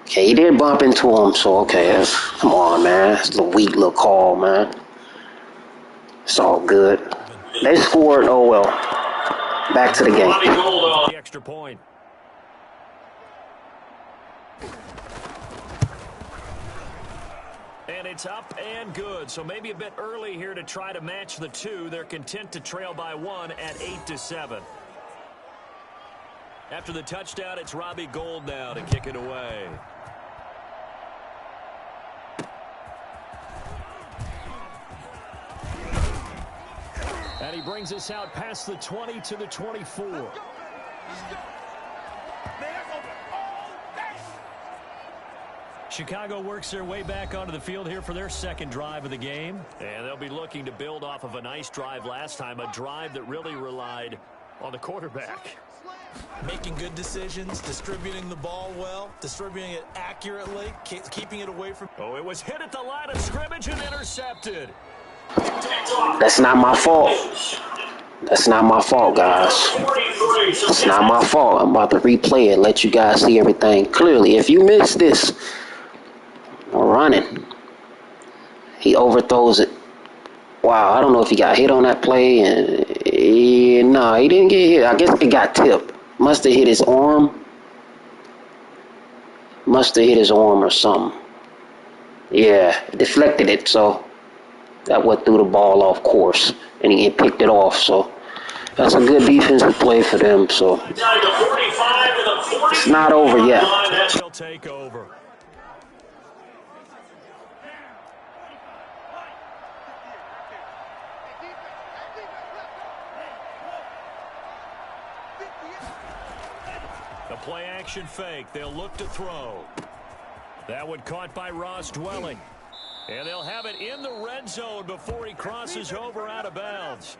Speaker 4: okay, he did bump into him, so okay, come on, man, it's a weak little call, man. It's all good. They scored, oh well. Back to the game.
Speaker 1: The extra point. And it's up and good. So maybe a bit early here to try to match the two. They're content to trail by 1 at 8-7. After the touchdown, it's Robbie Gould now to kick it away. And he brings us out past the 20 to the 24. Chicago works their way back onto the field here for their second drive of the game. And they'll be looking to build off of a nice drive last time, a drive that really relied on the quarterback.
Speaker 2: Making good decisions, distributing the ball well, distributing it accurately, keeping it away from...
Speaker 1: Oh, it was hit at the line of scrimmage and intercepted.
Speaker 4: That's not my fault. That's not my fault, guys. It's not my fault. I'm about to replay it, let you guys see everything clearly. If you missed this, running, he overthrows it. Wow, I don't know if he got hit on that play. And no, he didn't get hit. I guess it got tipped. Must have hit his arm. Must have hit his arm or something. Yeah, deflected it, so that what threw the ball off course, and he picked it off. So that's a good defensive play for them. So it's not over yet.
Speaker 1: He'll take over. The play action fake. They'll look to throw. That one caught by Ross Dwelling. And they'll have it in the red zone before he crosses over out of bounds.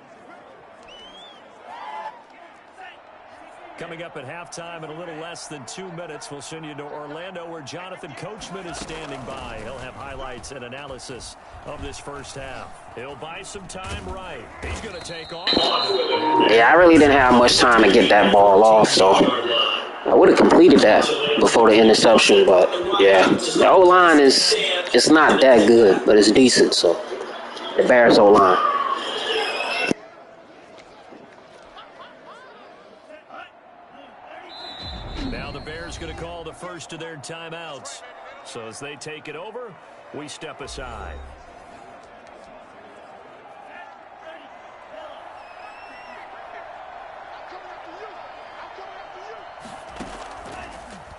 Speaker 1: Coming up at halftime in a little less than 2 minutes, we'll send you to Orlando where Jonathan Coachman is standing by. He'll have highlights and analysis of this first half. He'll buy some time right. He's going to take off.
Speaker 4: Yeah, I really didn't have much time to get that ball off, so I would have completed that before the interception, but yeah, the O-line it's not that good, but it's decent, so the Bears O-line.
Speaker 1: Now the Bears going to call the first of their timeouts. So as they take it over, we step aside.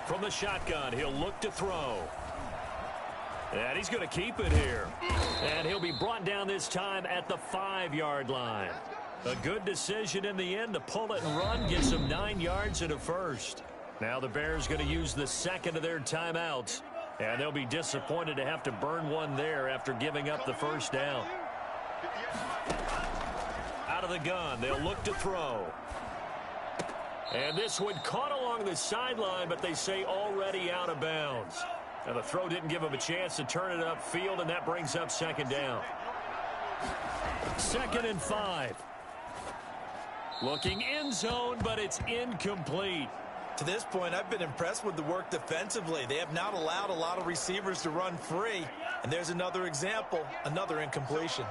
Speaker 1: From the shotgun, he'll look to throw. And he's going to keep it here. And he'll be brought down this time at the 5-yard line. A good decision in the end to pull it and run, get some 9 yards and a first. Now the Bears going to use the second of their timeouts. And they'll be disappointed to have to burn one there after giving up the first down. Out of the gun, they'll look to throw. And this one caught along the sideline, but they say already out of bounds. And the throw didn't give him a chance to turn it upfield, and that brings up second down. 2nd and 5. Looking end zone, but it's incomplete.
Speaker 2: To this point, I've been impressed with the work defensively. They have not allowed a lot of receivers to run free. And there's another example, another incompletion.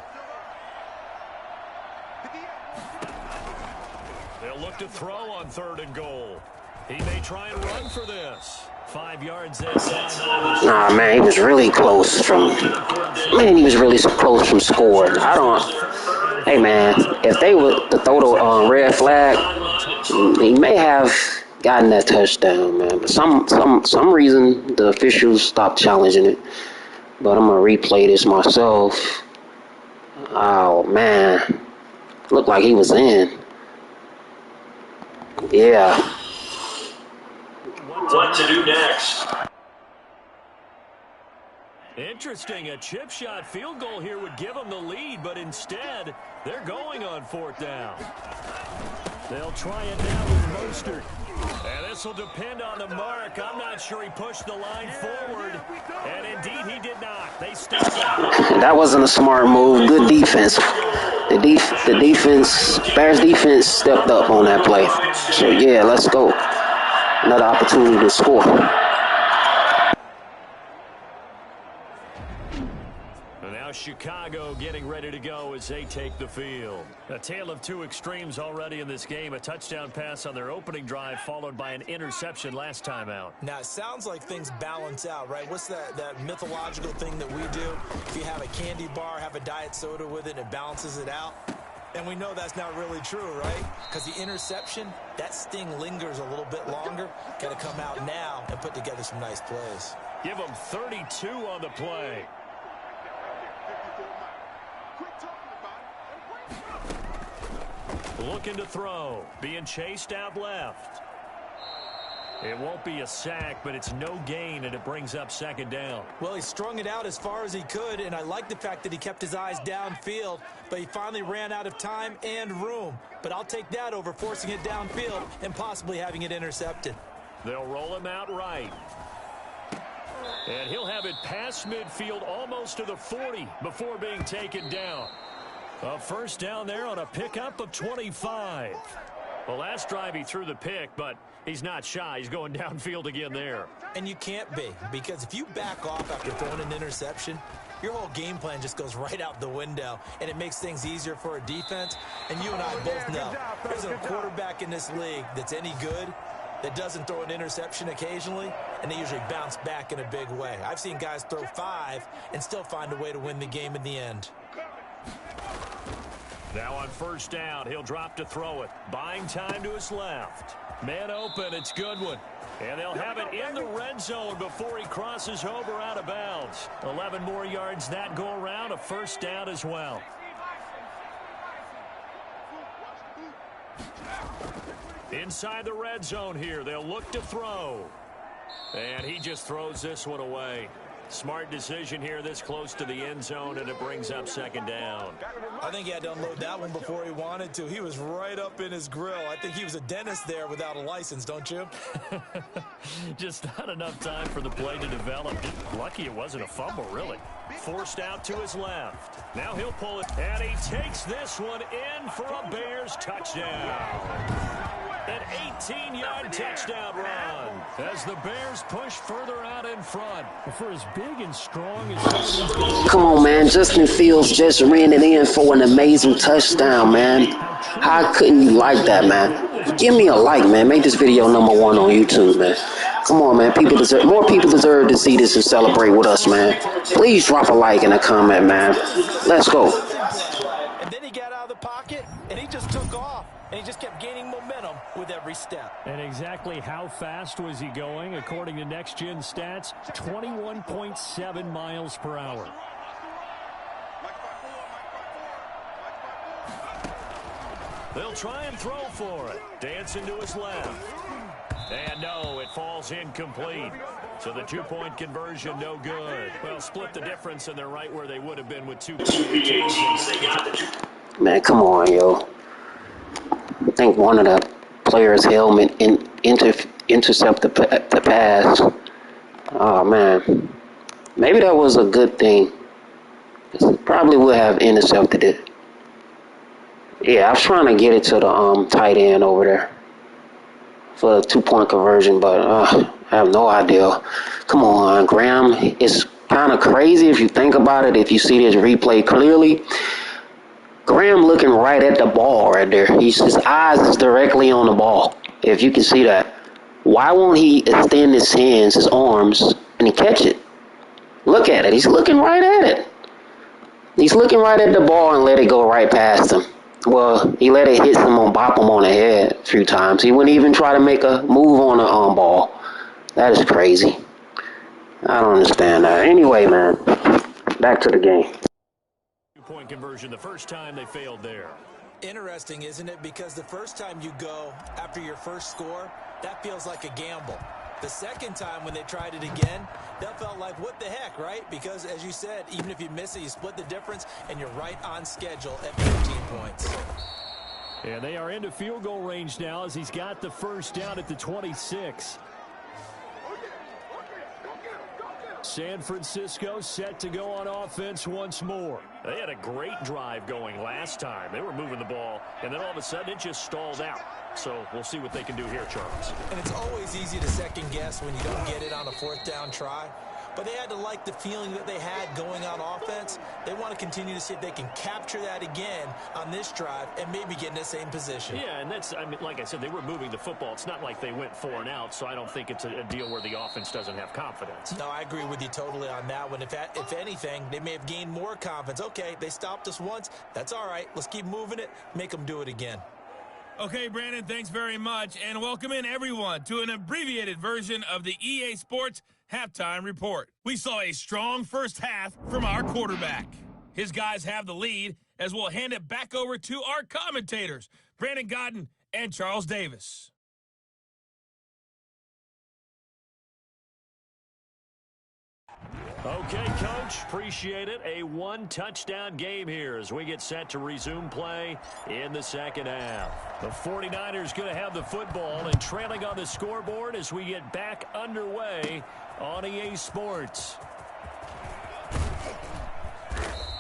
Speaker 1: They'll look to throw on 3rd and goal. He may try and run for this. 5 yards inside.
Speaker 4: Nah, man, he was really close from. Man, he was really close from scoring. Hey, man, if they were to throw the red flag, he may have gotten that touchdown, man. But some reason the officials stopped challenging it. But I'm gonna replay this myself. Oh man, looked like he was in. Yeah.
Speaker 1: What to do next? Interesting. A chip shot field goal here would give them the lead, but instead, they're going on 4th down. They'll try it now with Mostert. And this will depend on the mark. I'm not sure he pushed the line forward. And indeed, he did not. They stepped out.
Speaker 4: That wasn't a smart move. Good defense. The defense, Bears defense stepped up on that play. So, yeah, let's go. Another opportunity to score.
Speaker 1: And now Chicago getting ready to go as they take the field. A tale of two extremes already in this game. A touchdown pass on their opening drive followed by an interception last time out.
Speaker 2: Now, it sounds like things balance out, right? What's that mythological thing that we do? If you have a candy bar, have a diet soda with it, it balances it out. And we know that's not really true, right? Because the interception, that sting lingers a little bit longer. Got to come out now and put together some nice plays.
Speaker 1: Give them 32 on the play. Looking to throw. Being chased out left. It won't be a sack, but it's no gain, and it brings up second down.
Speaker 2: Well, he strung it out as far as he could, and I like the fact that he kept his eyes downfield, but he finally ran out of time and room. But I'll take that over forcing it downfield and possibly having it intercepted.
Speaker 1: They'll roll him out right. And he'll have it past midfield almost to the 40 before being taken down. A first down there on a pickup of 25. Well, last drive he threw the pick, but he's not shy. He's going downfield again there.
Speaker 2: And you can't be, because if you back off after throwing an interception, your whole game plan just goes right out the window, and it makes things easier for a defense. And you and I both know there's a quarterback in this league that's any good that doesn't throw an interception occasionally, and they usually bounce back in a big way. I've seen guys throw 5 and still find a way to win the game in the end.
Speaker 1: Now on first down, he'll drop to throw it. Buying time to his left. Man open, it's Goodwin. And they'll have it in the red zone before he crosses over out of bounds. 11 more yards that go around, a first down as well. Inside the red zone here, they'll look to throw. And he just throws this one away. Smart decision here this close to the end zone, and it brings up second down.
Speaker 2: I think he had to unload that one before he wanted to. He was right up in his grill. I think he was a dentist there without a license, don't you?
Speaker 1: Just not enough time for the play to develop. Lucky it wasn't a fumble, really. Forced out to his left. Now he'll pull it, and he takes this one in for a Bears touchdown. An 18-yard touchdown run as the Bears push further out in front. For as big and strong as some of these...
Speaker 4: Come on, man. Justin Fields just ran it in for an amazing touchdown, man. How couldn't you like that, man? Give me a like, man. Make this video #1 on YouTube, man. Come on, man. More people deserve to see this and celebrate with us, man. Please drop a like and a comment, man. Let's go.
Speaker 2: And then he got out of the pocket, and he just took off. And he just kept gaining momentum with every step.
Speaker 1: And exactly how fast was he going? According to Next Gen Stats, 21.7 miles per hour. They'll try and throw for it. Dancing to his left. And no, it falls incomplete. So the two-point conversion, no good. Well, split the difference, and they're right where they would have been with 2 points.
Speaker 4: Man, come on, yo. I think one of the players' helmet intercepted the pass. Oh, man. Maybe that was a good thing. Probably would have intercepted it. Yeah, I was trying to get it to the tight end over there for a 2-point conversion, but I have no idea. Come on, Graham. It's kind of crazy if you think about it, if you see this replay clearly. Graham looking right at the ball right there. His eyes is directly on the ball, if you can see that. Why won't he extend his hands, his arms, and he catch it? Look at it. He's looking right at it. He's looking right at the ball and let it go right past him. Well, he let it hit someone, bop him on the head a few times. He wouldn't even try to make a move on the ball. That is crazy. I don't understand that. Anyway, man, back to the game.
Speaker 1: Point conversion the first time they failed there.
Speaker 2: Interesting, isn't it? Because the first time you go after your first score, that feels like a gamble. The second time when they tried it again, that felt like, what the heck, right? Because, as you said, even if you miss it, you split the difference, and you're right on schedule at 15 points.
Speaker 1: And they are into field goal range now as he's got the first down at the 26. San Francisco set to go on offense once more. They had a great drive going last time. They were moving the ball, and then all of a sudden it just stalled out. So we'll see what they can do here, Charles.
Speaker 2: And it's always easy to second guess when you don't get it on a 4th down try. But they had to like the feeling that they had going on offense. They want to continue to see if they can capture that again on this drive and maybe get in the same position.
Speaker 1: Yeah, and that's, I mean, like I said, they were moving the football. It's not like they went 4 and out, so I don't think it's a deal where the offense doesn't have confidence.
Speaker 2: No, I agree with you totally on that one. If anything, they may have gained more confidence. Okay, they stopped us once. That's all right. Let's keep moving it. Make them do it again.
Speaker 5: Okay, Brandon, thanks very much. And welcome in, everyone, to an abbreviated version of the EA Sports Halftime Report. We saw a strong first half from our quarterback. His guys have the lead as we'll hand it back over to our commentators, Brandon Godden and Charles Davis.
Speaker 1: Okay, Coach, appreciate it. A one-touchdown game here as we get set to resume play in the second half. The 49ers going to have the football and trailing on the scoreboard as we get back underway on EA Sports.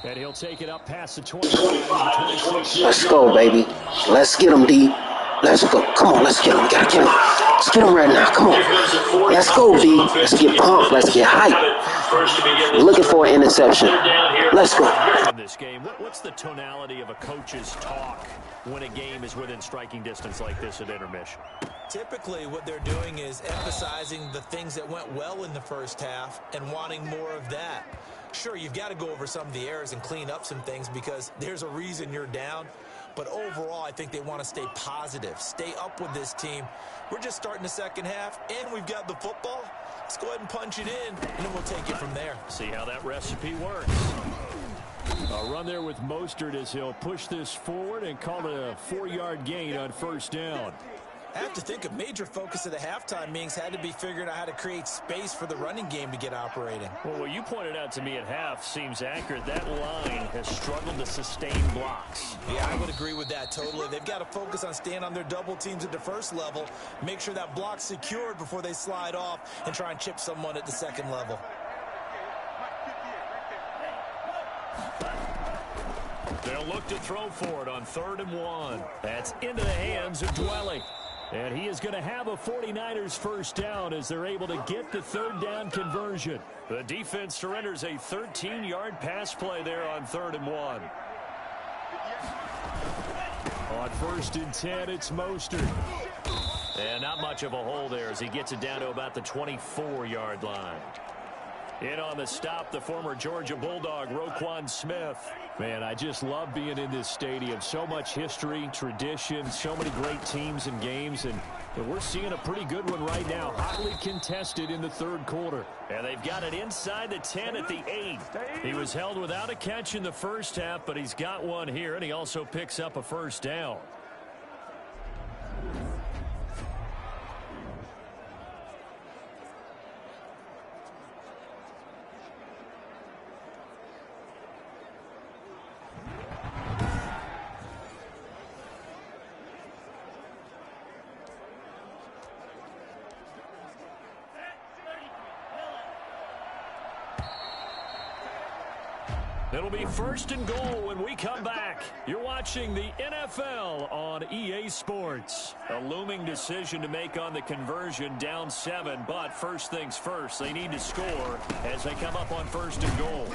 Speaker 1: And he'll take it up past the 20.
Speaker 4: Let's go, baby. Let's get him, D. Let's go. Come on, let's get him. We gotta get him. Let's get him right now. Come on. Let's go, D. Let's get pumped. Let's get hyped. Looking for an interception. Let's go.
Speaker 1: In this game, what's the tonality of a coach's talk when a game is within striking distance like this at intermission?
Speaker 2: Typically, what they're doing is emphasizing the things that went well in the first half and wanting more of that. Sure, you've got to go over some of the errors and clean up some things because there's a reason you're down. But overall, I think they want to stay positive, stay up with this team. We're just starting the second half, and we've got the football. Let's go ahead and punch it in, and then we'll take it from there.
Speaker 1: See how that recipe works. A run there with Mostert as he'll push this forward and call it a 4-yard gain on first down.
Speaker 2: I have to think a major focus of the halftime meetings had to be figuring out how to create space for the running game to get operating.
Speaker 1: Well, what you pointed out to me at half seems accurate. That line has struggled to sustain blocks.
Speaker 2: Yeah, I would agree with that totally. They've got to focus on staying on their double teams at the first level, make sure that block's secured before they slide off and try and chip someone at the second level.
Speaker 1: They'll look to throw for it on 3rd and 1. That's into the hands of Dwelly. And he is going to have a 49ers first down as they're able to get the 3rd down conversion. The defense surrenders a 13-yard pass play there on 3rd and 1. On 1st and 10, it's Mostert. And not much of a hole there as he gets it down to about the 24-yard line. In on the stop, the former Georgia Bulldog, Roquan Smith. Man, I just love being in this stadium. So much history, tradition, so many great teams and games. And we're seeing a pretty good one right now. Hotly contested in the 3rd quarter. And they've got it inside the 10 at the 8. He was held without a catch in the first half, but he's got one here, and he also picks up a first down. It'll be 1st and goal when we come back. You're watching the NFL on EA Sports. A looming decision to make on the conversion, down 7. But first things first, they need to score as they come up on 1st and goal.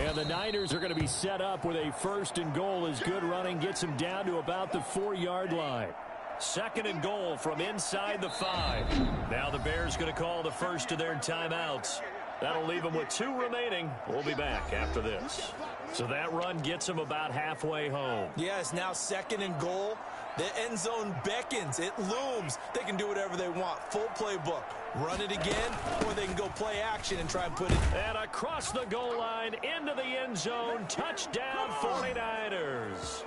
Speaker 1: And the Niners are going to be set up with a 1st and goal as good running gets them down to about the 4-yard line. 2nd and goal from inside the 5. Now the Bears going to call the first of their timeouts. That'll leave them with 2 remaining. We'll be back after this. So that run gets them about halfway home.
Speaker 2: Yeah, it's now 2nd and goal. The end zone beckons. It looms. They can do whatever they want. Full playbook. Run it again, or they can go play action and try and put it.
Speaker 1: And across the goal line, into the end zone. Touchdown 49ers.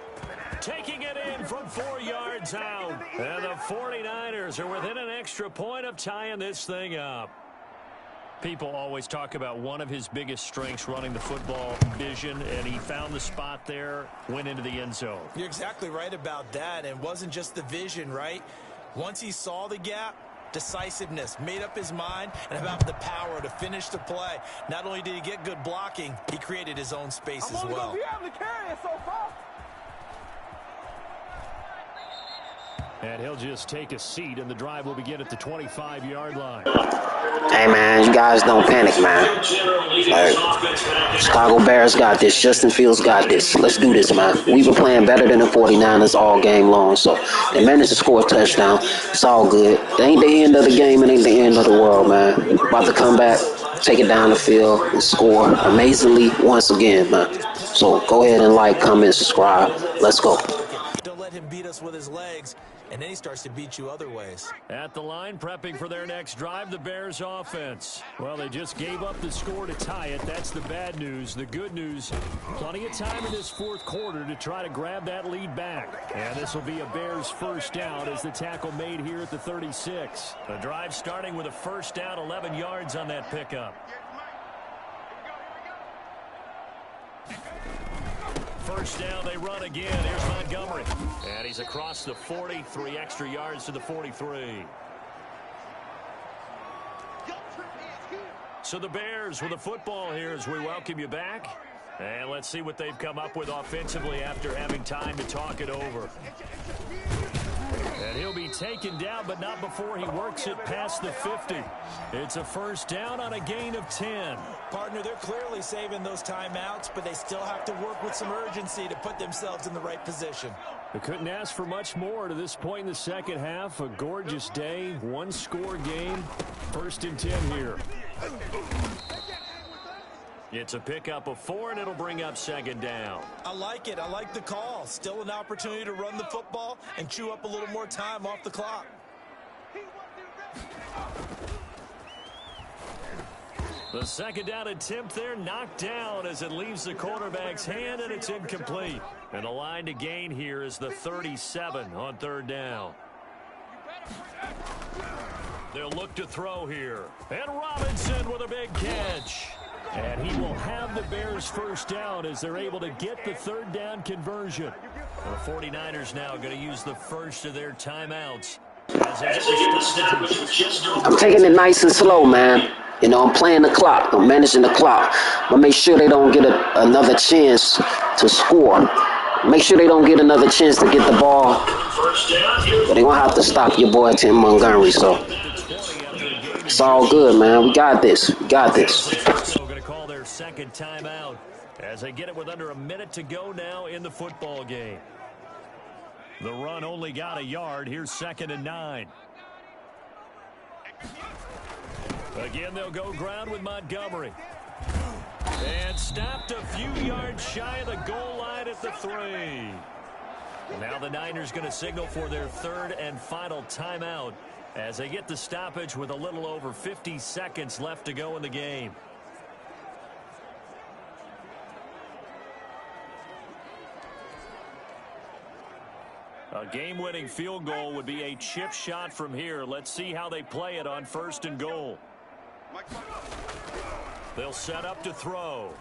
Speaker 1: Taking it in from 4 yards out. And the 49ers are within an extra point of tying this thing up. People always talk about one of his biggest strengths, running the football, vision, and he found the spot there, went into the end zone.
Speaker 2: You're exactly right about that, and it wasn't just the vision, right? Once he saw the gap, decisiveness, made up his mind, and about the power to finish the play. Not only did he get good blocking, he created his own space as well.
Speaker 3: I'm only going to be able to carry it so far.
Speaker 1: And he'll just take a seat, and the drive will begin at the 25-yard line.
Speaker 4: Hey, man, you guys don't panic, man. Like, Chicago Bears got this. Justin Fields got this. Let's do this, man. We've been playing better than the 49ers all game long, so they managed to score a touchdown. It's all good. It ain't the end of the game. It ain't the end of the world, man. About to come back, take it down the field, and score amazingly once again, man. So go ahead and like, comment, subscribe. Let's go.
Speaker 2: Don't let him beat us with his legs. And then he starts to beat you other ways.
Speaker 1: At the line, prepping for their next drive, the Bears offense. Well, they just gave up the score to tie it. That's the bad news. The good news, plenty of time in this 4th quarter to try to grab that lead back. And this will be a Bears first down as the tackle made here at the 36. The drive starting with a first down, 11 yards on that pickup. First down, they run again. Here's Montgomery. And he's across the 40, 3 extra yards to the 43. So the Bears with the football here as we welcome you back. And let's see what they've come up with offensively after having time to talk it over. And he'll be taken down, but not before he works it past the 50. It's a first down on a gain of 10.
Speaker 2: Partner, they're clearly saving those timeouts, but they still have to work with some urgency to put themselves in the right position.
Speaker 1: They couldn't ask for much more to this point in the second half. A gorgeous day, one-score game. First and 10 here. It's a pickup of 4, and it'll bring up second down.
Speaker 2: I like it. I like the call. Still an opportunity to run the football and chew up a little more time off the clock.
Speaker 1: The second down attempt there knocked down as it leaves the quarterback's hand, and it's incomplete. And the line to gain here is the 37 on third down. They'll look to throw here. And Robinson with a big catch. And he will have the Bears first down as they're able to get the third down conversion. The 49ers now going to use the first of their timeouts.
Speaker 4: I'm taking it nice and slow, man. You know, I'm playing the clock. I'm managing the clock. But make sure they don't get another chance to score. Make sure they don't get another chance to get the ball. But they're going to have to stop your boy, Tim Montgomery. So it's all good, man. We got this. We got this.
Speaker 1: Second timeout as they get it with under a minute to go now in the football game. The run only got a yard. Here's second and 9. Again, they'll go ground with Montgomery. And stopped a few yards shy of the goal line at the 3. Now the Niners going to signal for their third and final timeout as they get the stoppage with a little over 50 seconds left to go in the game. A game-winning field goal would be a chip shot from here. Let's see how they play it on first and goal. They'll set up to throw.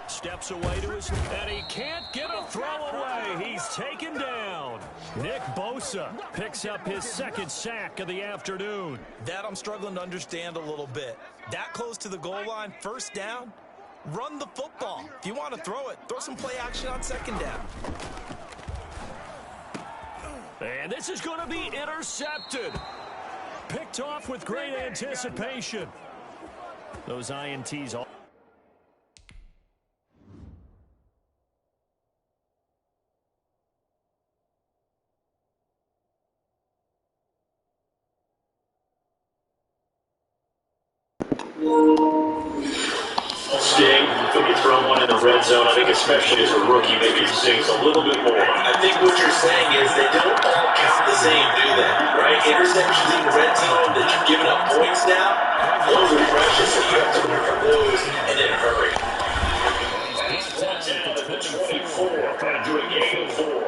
Speaker 1: Steps away to his... And he can't get a throw away. He's taken down. Nick Bosa picks up his second sack of the afternoon.
Speaker 2: That I'm struggling to understand a little bit. That close to the goal line, first down, run the football. If you want to throw it, throw some play action on second down.
Speaker 1: And this is going to be intercepted. Picked off with great anticipation. Those INTs all...
Speaker 6: Sting, when you throw one in the red zone, I think especially as a rookie, maybe it stings a little bit more. I think what you're saying is they don't all count the same, do they? Right? Interceptions in the red zone that you've given up points now, those are precious, so you have to work on those and then hurry. That's at the 24 after a game 4.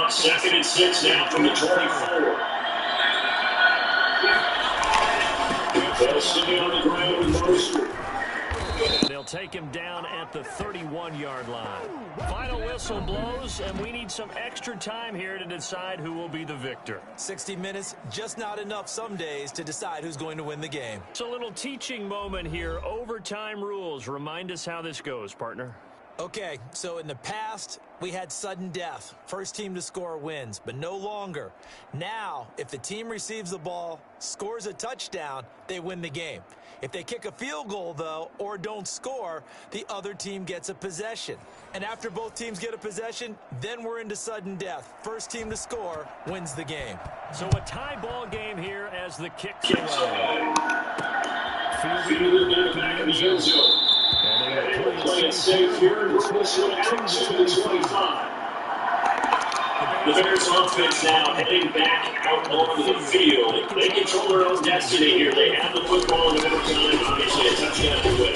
Speaker 6: Second and 6 now from the 24. Sitting on the ground with Mercer.
Speaker 1: They'll take him down at the 31-yard line. Final whistle blows, and we need some extra time here to decide who will be the victor.
Speaker 2: 60 minutes, just not enough some days to decide who's going to win the game.
Speaker 1: It's a little teaching moment here. Overtime rules. Remind us how this goes, partner.
Speaker 2: Okay, so in the past, we had sudden death. First team to score wins, but no longer. Now, if the team receives the ball, scores a touchdown, they win the game. If they kick a field goal, though, or don't score, the other team gets a possession. And after both teams get a possession, then we're into sudden death. First team to score wins the game.
Speaker 1: So a tie ball game here as the kick's away.
Speaker 6: Fielded in the back of the end zone. And play it safe here. We're close to the 25. The Bears offense now heading back out onto the field. They control their own destiny here. They have the football in overtime. Obviously, a touchdown to win.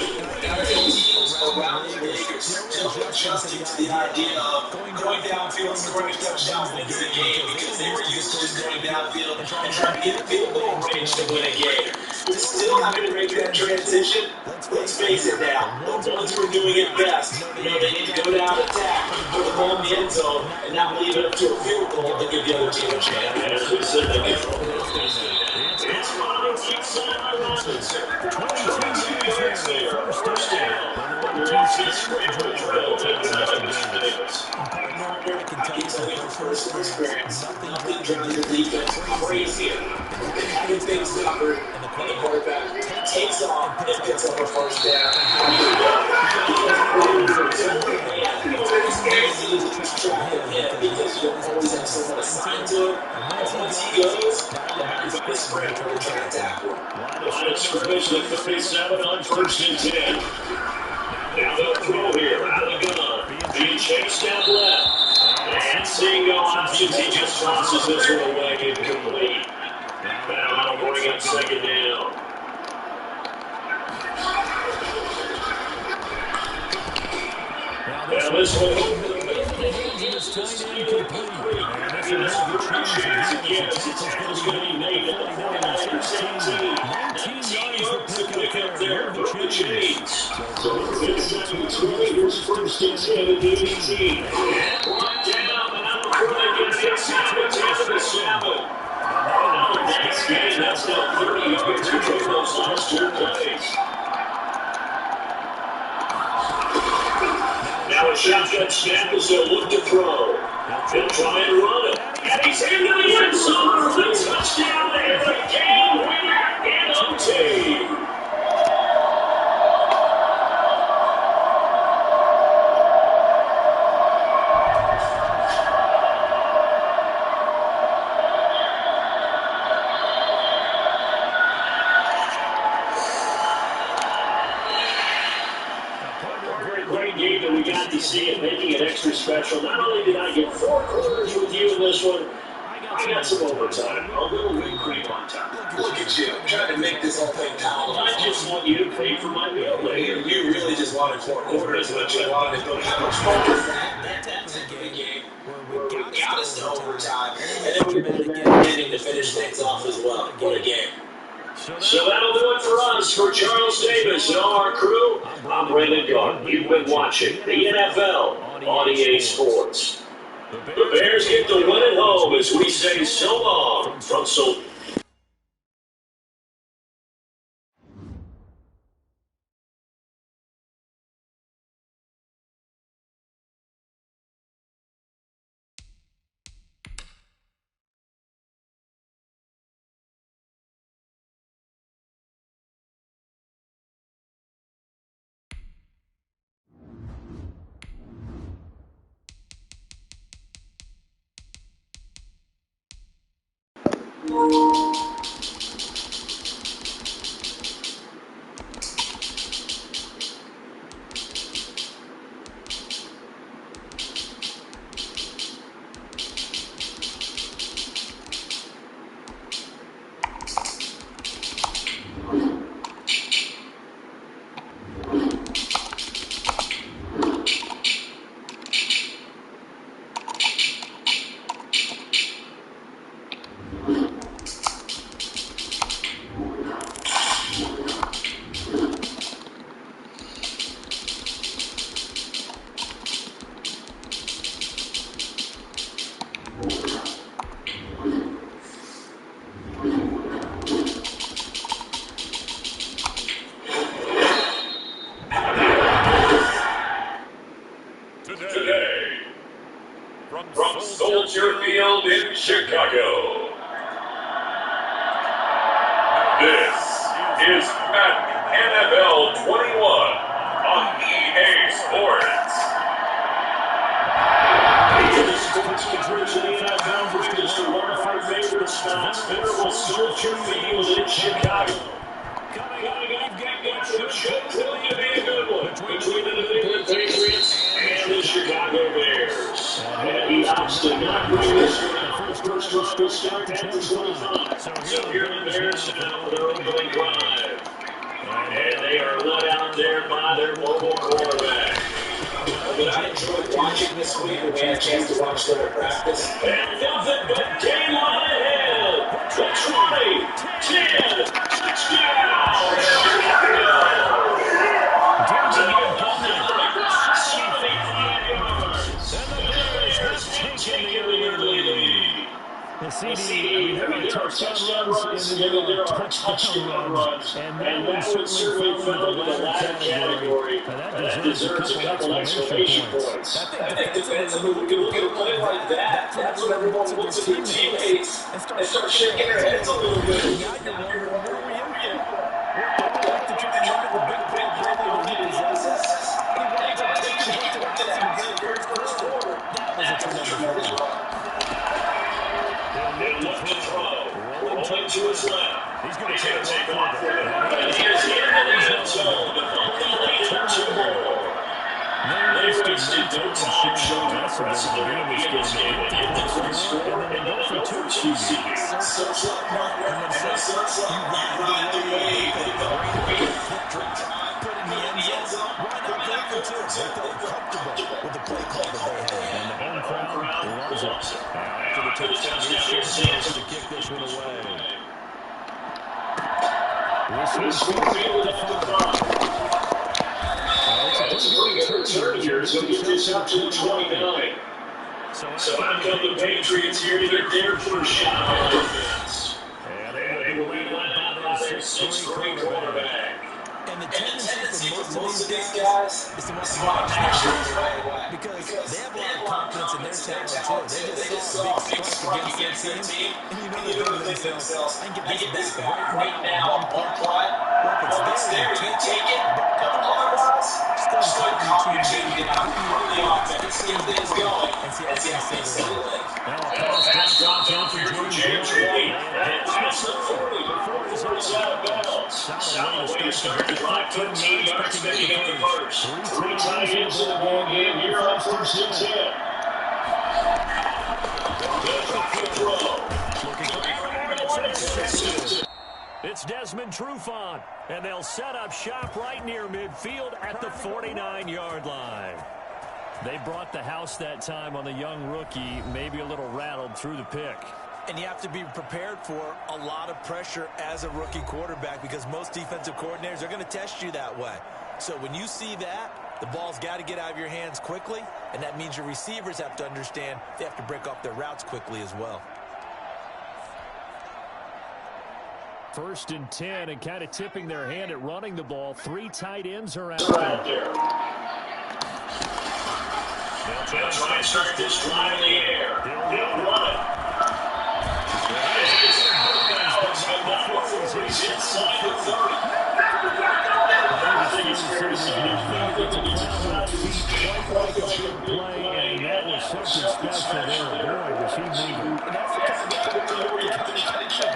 Speaker 2: Around the league are still adjusting to the idea of going downfield, scoring a touchdown wins the game because they were used to just going downfield and trying to get field goal range to win a game. We're still having to make that transition. Let's face it now. The ones who are doing it best, they need to go down, attack, put the ball in the end zone, and not leave it up to a field goal to give the other team a chance.
Speaker 6: As we said, they control their own destiny. It's Ronald inside by Robinson. 22 yards there. First down.
Speaker 2: I can tell you from personal experience, nothing drives your defense crazier than having things covered and the quarterback takes off and picks up a first down. It's easy to lose track of him because you always have someone assigned to him. And once he goes, everybody spread over to try to tackle him.
Speaker 6: Line of scrimmage at 37 on 1st and 10. Now they'll throw here out of the gun. Being chased down left. And seeing no options, he just tosses this one away incomplete. Now they'll bring up second down. Now this one over the middle. This chance again. It's tackle's going to be made at the 49ers 18 yards to pick up there for the Chains. So it's here's 1st and 10 at the 18. Brought down, and now they're going to get 7 to the 7. Next game, that's now 30 yards between those last 2 plays. Now a shotgun snap as they'll look to throw. He'll try and run it. And he's into the end zone for the touchdown there. The game winner in OT. Great game that we got to see and making it extra special. Not only did I get 4 quarters with you in this one, I got some overtime. A little whipped cream on top.
Speaker 2: Look at you, trying to make this whole thing palatable.
Speaker 6: I just want you to pay for my meal later.
Speaker 2: You really just wanted 4 quarters, but you wanted to go how much fun is that? That's a good game where we got us to overtime, and then we made the ending to finish things off as well. What a game.
Speaker 6: So that'll do it for us. For Charles Davis and all our crew, I'm Brandon Garden. You've been watching the NFL on EA Sports. The Bears get the win at home as we say so long from Soldier.
Speaker 7: From Soldier Field in Chicago. This is Madden NFL 21 on EA Sports.
Speaker 6: Soldier Field in Chicago. Should really be a good one between the New England Patriots and the Chicago Bears. And stops to not bring this first drive start at the 25. So here are the Bears now for their opening drive. And they are led out there by their mobile quarterback. But I enjoyed watching this week when we had a chance to watch their practice. And nothing but game on ahead. The 20, 10, touchdown, Chicago.
Speaker 1: The CD, there are touchdown runs, and there are touchdown runs. And that one certainly fell into the latter category. That deserves a couple exclamation points. I think defensively, when you look at a play like that, that's when everyone looks at their teammates and starts shaking their heads a little bit. Now you're wondering, where are we in here? We're back to try to limit the big play that he possesses. He winds up taking him to the house in the very first quarter. That was a tremendous run.
Speaker 6: They'll look to throw. Rolling to his left. He's going to take off with it. And he is in the end zone. Only two more. They wasted no time showing how impressive they're going to be in this game. They get the first score, and then go for 2 CDs. So it's like Margaret, and it's like you ride the wave. They go great. Put in the end zone. Why not go for 2? They felt comfortable with the play call that they had.
Speaker 1: And the home crowd loves it. After the touchdown, here's Sanders to kick this one away. This one's field at the 5.
Speaker 6: It's a pretty good return here, so he gets out to the 29. So out come the Patriots here. They're there for a shot on defense. And they will lead on by their 6'3" quarterback.
Speaker 2: And the tendency for most of these guys is to want to action right away. Because they have a lot of confidence in their talent, too. They just saw a big strike against their team, and you know they're going to themselves, I can get this back right now on one play. Well, if it's there, you take it. But otherwise, just go and your team, get out the offense, get things going, and see how they settle in.
Speaker 6: Pass dropped off here for James White. And pass the 40 before it was out of bounds. Solid way to start the drive. 15 yards making up the first. 3 tight ends in the ball game here on 1st and 10. Good throw.
Speaker 1: It's Desmond Trufant, and they'll set up shop right near midfield at the 49-yard line. They brought the house that time on the young rookie, maybe a little rattled through the pick.
Speaker 2: And you have to be prepared for a lot of pressure as a rookie quarterback because most defensive coordinators are going to test you that way. So when you see that, the ball's got to get out of your hands quickly, and that means your receivers have to understand they have to break off their routes quickly as well.
Speaker 1: 1st and 10, and kind of tipping their hand at running the ball. 3 tight ends are out
Speaker 6: there. They'll try and start this drive in the air. They'll run it. He's inside the 30. I think it's fair to say that the defense
Speaker 1: play, and that was something special there. Boy, was he moving.
Speaker 6: That's the kind of play you have to try to check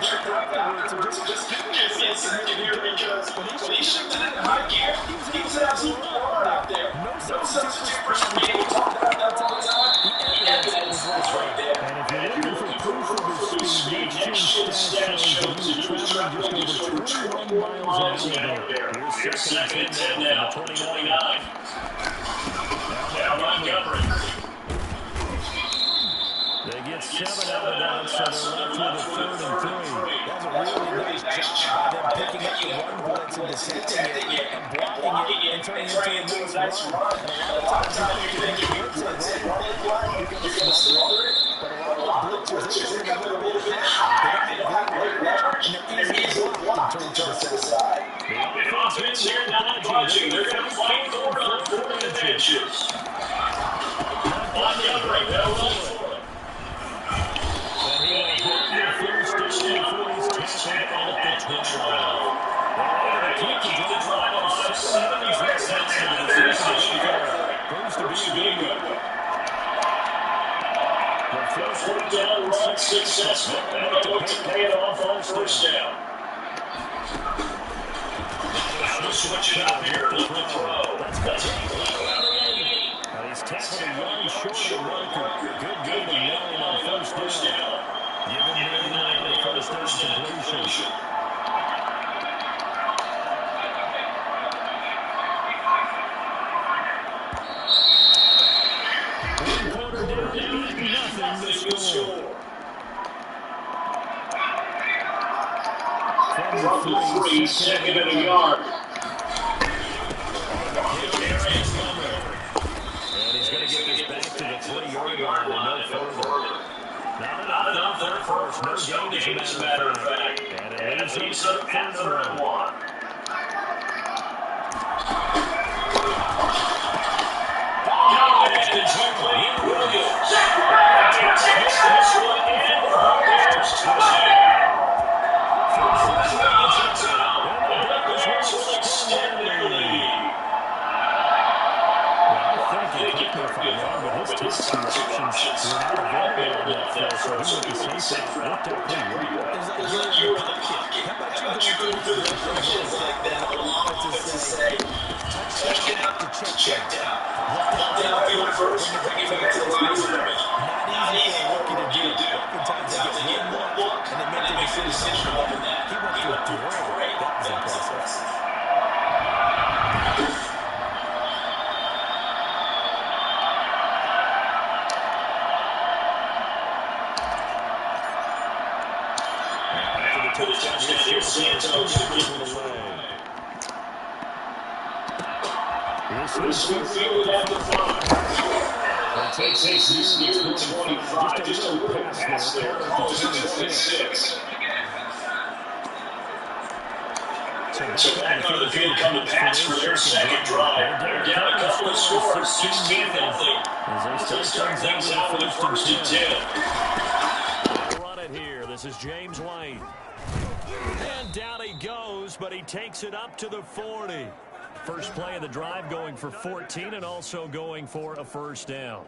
Speaker 6: afterwards and just give me a second here because when he shifted in high gear, he was an absolute baller out there. No substitute for speed. We talked about that all the time. The evidence is right there.
Speaker 1: And if you're looking for proof of his speed, next year's stat shows that he's traveling just over 21 miles an hour.
Speaker 6: Here's 2nd and 10 now from the 29. Now Montgomery.
Speaker 1: They get 7 out of that, so they're left with a 3rd and 3.
Speaker 2: That was a really nice job by them picking up the run blitz and detecting it and blocking it and turning it into a nice run. And a lot of times you think you blitz it, run it flat, you're going to smother it. But a lot of blitzers, they're coming up a little bit high. They got great leverage, and they're easy to block and turn to the side.
Speaker 6: The offense here not budging. They're going to fight for it on 4th inches. Montgomery, they'll run for it. Fourth down run successful. And they'll look to pay it off on 1st down. Now they'll switch it up here. Look to throw. That's
Speaker 1: He's tackled a yard short of the marker. Good game incompletion. Quarter down, 8-0 the score.
Speaker 7: From the 3, second and a yard.
Speaker 1: And he's going to get this back to the 3-yard line and no further. Not enough there for first. No gain as a matter of fact. And it leaves them at 3rd and 1.
Speaker 6: Checked out. Now feeling first, bring it back to the line of scrimmage. Not easy for a rookie to do. Oftentimes they get one look and they make their decision off of that. He went through great. That was impressive. To the touchdown, here's Santos to give it away. This field at the 5. It takes near the 25. Just a little pass there. Close to 26. So back onto the field come the Pats for their second drive. They're down a couple of scores, 16-0. They'll start things out with a 1st and 10.
Speaker 1: Run it here. This is James White. And down he goes, but he takes it up to the 40. First play of the drive going for 14 and also going for a 1st down.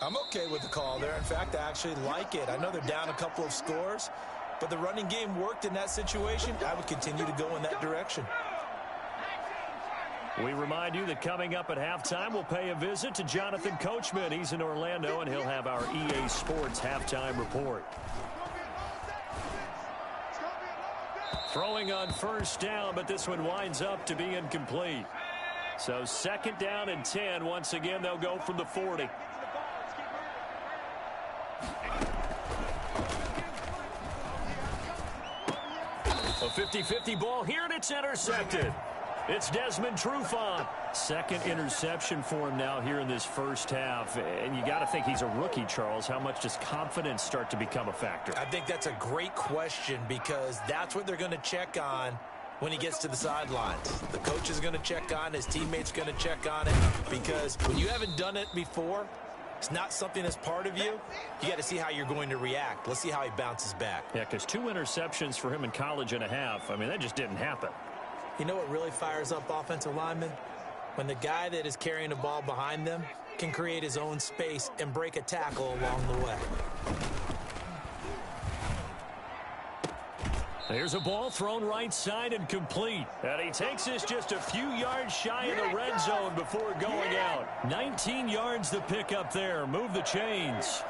Speaker 2: I'm okay with the call there. In fact, I actually like it. I know they're down a couple of scores, but the running game worked in that situation. I would continue to go in that direction.
Speaker 1: We remind you that coming up at halftime, we'll pay a visit to Jonathan Coachman. He's in Orlando, and he'll have our EA Sports halftime report. Throwing on 1st down, but this one winds up to be incomplete. So 2nd down and 10. Once again, they'll go from the 40. A 50-50 ball here, and it's intercepted. It's Desmond Trufant. 2nd interception for him now here in this 1st half. And you got to think he's a rookie, Charles. How much does confidence start to become a factor?
Speaker 2: I think that's a great question because that's what they're going to check on when he gets to the sidelines. The coach is going to check on, his teammates going to check on it, because when you haven't done it before, it's not something that's part of you. You got to see how you're going to react. Let's see how he bounces back.
Speaker 1: Yeah, because 2 interceptions for him in college and a half. I mean, that just didn't happen.
Speaker 2: You know what really fires up offensive linemen? When the guy that is carrying the ball behind them can create his own space and break a tackle along the way.
Speaker 1: There's a ball thrown right side and complete. And he takes this just a few yards shy of the red zone before going out. 19 yards to pick up there. Move the chains.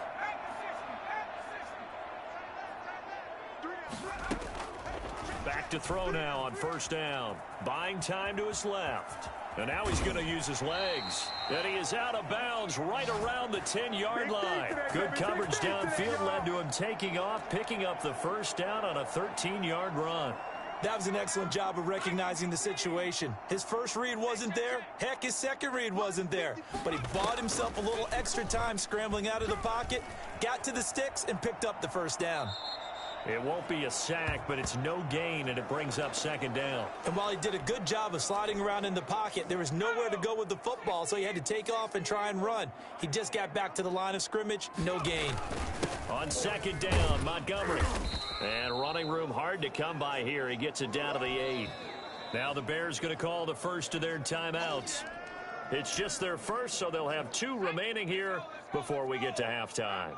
Speaker 1: Back to throw now on 1st down. Buying time to his left. And now he's going to use his legs. And he is out of bounds right around the 10-yard line. Good coverage downfield led to him taking off, picking up the 1st down on a 13-yard run.
Speaker 2: That was an excellent job of recognizing the situation. His first read wasn't there. Heck, his second read wasn't there. But he bought himself a little extra time scrambling out of the pocket, got to the sticks, and picked up the 1st down.
Speaker 1: It won't be a sack, but it's no gain, and it brings up 2nd down.
Speaker 2: And while he did a good job of sliding around in the pocket, there was nowhere to go with the football, so he had to take off and try and run. He just got back to the line of scrimmage, no gain.
Speaker 1: On 2nd down, Montgomery. And running room hard to come by here. He gets it down to the 8. Now the Bears going to call the first of their timeouts. It's just their first, so they'll have 2 remaining here before we get to halftime.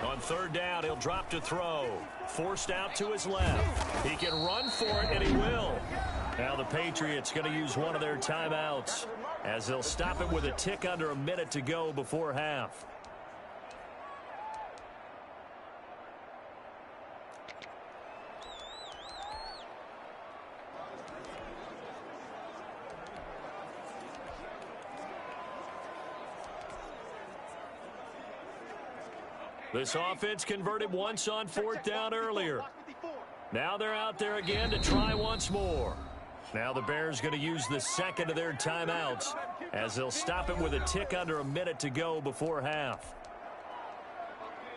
Speaker 1: On 3rd down, he'll drop to throw. Forced out to his left. He can run for it, and he will. Now the Patriots going to use one of their timeouts as they'll stop it with a tick under a minute to go before half. This offense converted once on 4th down earlier. Now they're out there again to try once more. Now the Bears going to use the second of their timeouts as they'll stop it with a tick under a minute to go before half.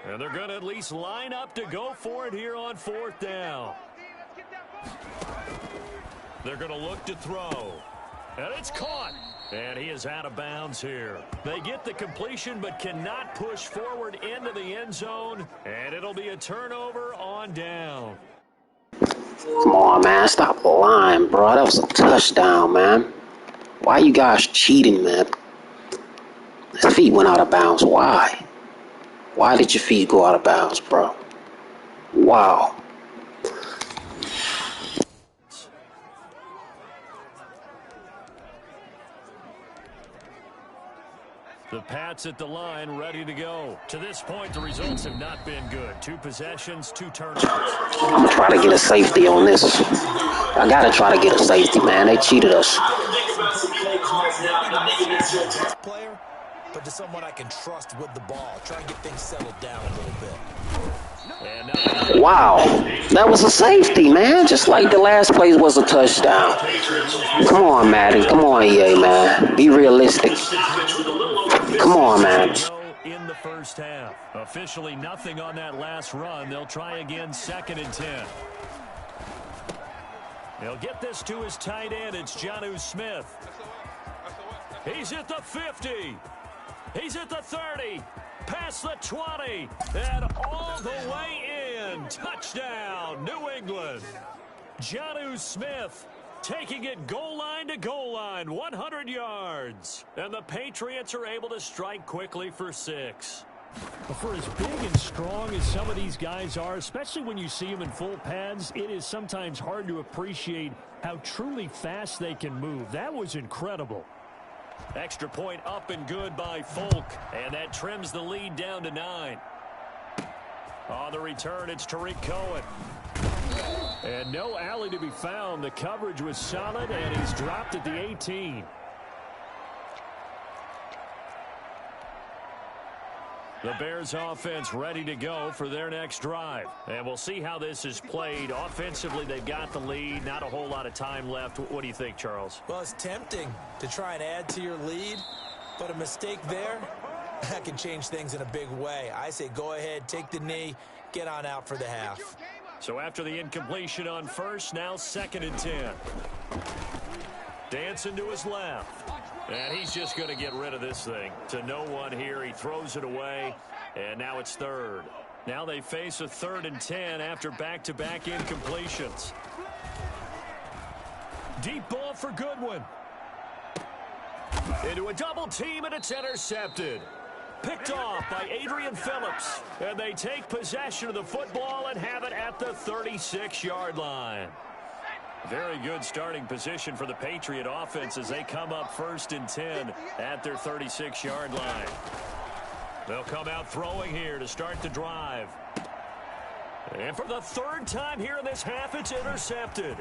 Speaker 1: And they're going to at least line up to go for it here on 4th down. They're going to look to throw. And it's caught. And he is out of bounds here. They get the completion but cannot push forward into the end zone. And it'll be a turnover on down.
Speaker 4: Come on, man. Stop lying, bro. That was a touchdown, man. Why you guys cheating, man? His feet went out of bounds. Why? Why did your feet go out of bounds, bro? Wow.
Speaker 1: The Pats at the line, ready to go. To this point, the results have not been good. 2 possessions, 2 turnovers.
Speaker 4: I'm going to try to get a safety on this. I got to try to get a safety, man. They cheated us.
Speaker 2: Player, but to someone I can trust with the ball. Try and get things settled down a little bit.
Speaker 4: Wow. That was a safety, man. Just like the last play was a touchdown. Come on, Madden. Come on, EA, man. Be realistic. Come on, man.
Speaker 1: In the first half. Officially nothing on that last run. They'll try again 2nd and 10. They'll get this to his tight end. It's Jonnu Smith. He's at the 50. He's at the 30. Past the 20. And all the way in. Touchdown, New England. Jonnu Smith taking it goal line to goal line, 100 yards. And the Patriots are able to strike quickly for 6.
Speaker 8: For as big and strong as some of these guys are, especially when you see them in full pads, it is sometimes hard to appreciate how truly fast they can move. That was incredible.
Speaker 1: Extra point up and good by Folk. And that trims the lead down to 9. On the return, it's Tariq Cohen.
Speaker 8: And no alley to be found. The coverage was solid, and he's dropped at the 18.
Speaker 1: The Bears offense ready to go for their next drive. And we'll see how this is played. Offensively, they've got the lead. Not a whole lot of time left. What do you think, Charles?
Speaker 2: Well, it's tempting to try and add to your lead, but a mistake there, that can change things in a big way. I say go ahead, take the knee, get on out for the half.
Speaker 1: So after the incompletion on first, now 2nd and 10. Dancing to his left. And he's just going to get rid of this thing. To no one here. He throws it away. And now it's 3rd. Now they face a 3rd and 10 after back-to-back incompletions. Deep ball for Goodwin. Into a double team, and it's intercepted. Picked off by Adrian Phillips. And they take possession of the football and have it at the 36-yard line. Very good starting position for the Patriot offense as they come up 1st and 10 at their 36-yard line. They'll come out throwing here to start the drive. And for the 3rd time here in this half, it's intercepted.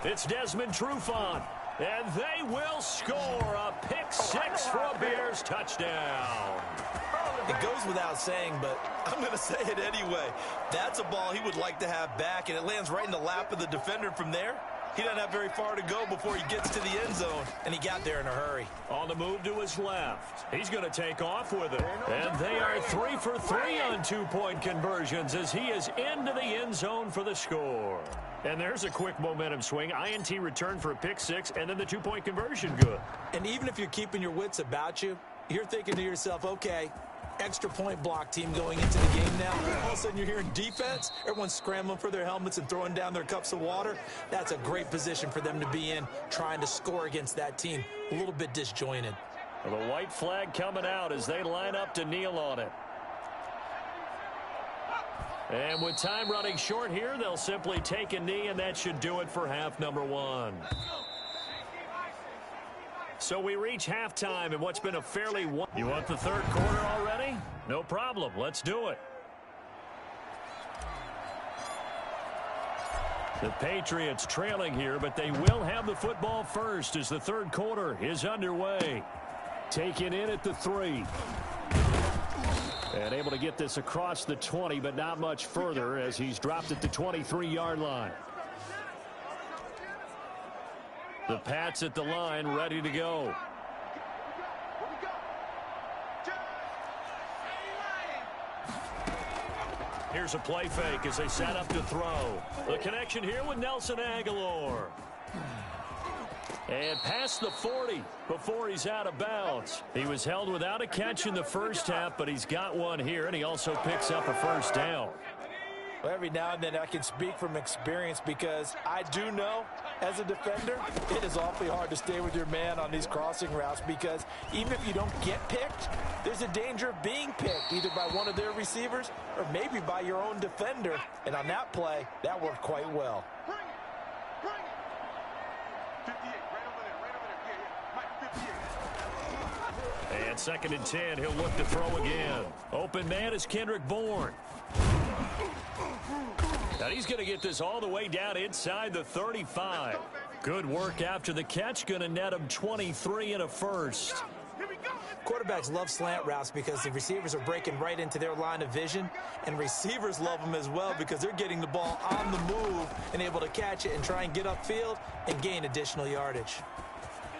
Speaker 1: It's Desmond Trufant. And they will score a pick-6 for a Bears touchdown.
Speaker 2: It goes without saying, but I'm going to say it anyway. That's a ball he would like to have back, and it lands right in the lap of the defender from there. He doesn't have very far to go before he gets to the end zone, and he got there in a hurry.
Speaker 1: On the move to his left. He's going to take off with it. And they are 3 for 3 on 2-point conversions as he is into the end zone for the score. And there's a quick momentum swing. INT return for a pick-6, and then the 2-point conversion good.
Speaker 2: And even if you're keeping your wits about you, you're thinking to yourself, okay, extra point block team going into the game now. All of a sudden you're hearing defense. Everyone's scrambling for their helmets and throwing down their cups of water. That's a great position for them to be in, trying to score against that team. A little bit disjointed.
Speaker 1: Well, the white flag coming out as they line up to kneel on it. And with time running short here, they'll simply take a knee, and that should do it for half number 1. So we reach halftime in what's been a fairly... You want the 3rd quarter already? No problem. Let's do it. The Patriots trailing here, but they will have the football first as the 3rd quarter is underway. Taken in at the 3.
Speaker 8: And able to get this across the 20, but not much further as he's dropped it to 23-yard line. The Pats at the line, ready to go. Here's a play fake as they set up to throw. The connection here with Nelson Aguilar. And past the 40 before he's out of bounds. He was held without a catch in the first half, but he's got one here, and he also picks up a first down.
Speaker 2: Well, every now and then I can speak from experience because I do know as a defender it is awfully hard to stay with your man on these crossing routes because even if you don't get picked, there's a danger of being picked either by one of their receivers or maybe by your own defender. And on that play, that worked quite well.
Speaker 8: And 2nd and 10, he'll look to throw again. Open man is Kendrick Bourne. Now he's going to get this all the way down inside the 35. Good work after the catch, going to net him 23 and a first.
Speaker 2: Quarterbacks love slant routes because the receivers are breaking right into their line of vision, and receivers love them as well because they're getting the ball on the move and able to catch it and try and get upfield and gain additional yardage.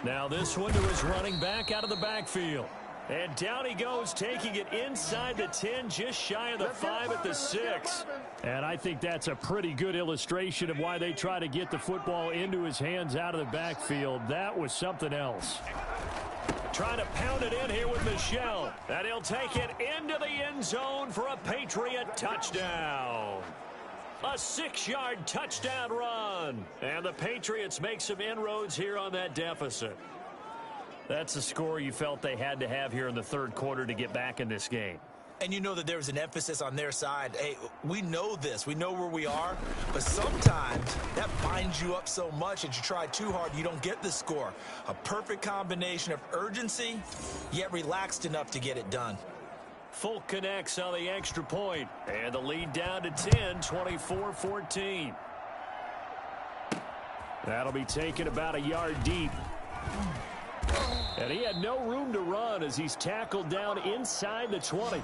Speaker 8: Now this one to his running back out of the backfield. And down he goes, taking it inside the 10, just shy of the 5 at the 6. And I think that's a pretty good illustration of why they try to get the football into his hands out of the backfield. That was something else. Trying to pound it in here with Michel. And he'll take it into the end zone for a Patriot touchdown. A 6-yard touchdown run. And the Patriots make some inroads here on that deficit. That's a score you felt they had to have here in the third quarter to get back in this game.
Speaker 2: And you know that there was an emphasis on their side. Hey, we know this. We know where we are. But sometimes that binds you up so much that you try too hard, you don't get the score. A perfect combination of urgency, yet relaxed enough to get it done.
Speaker 8: Folk connects on the extra point. And the lead down to 10, 24-14. That'll be taken about a yard deep. And he had no room to run as he's tackled down inside the 20.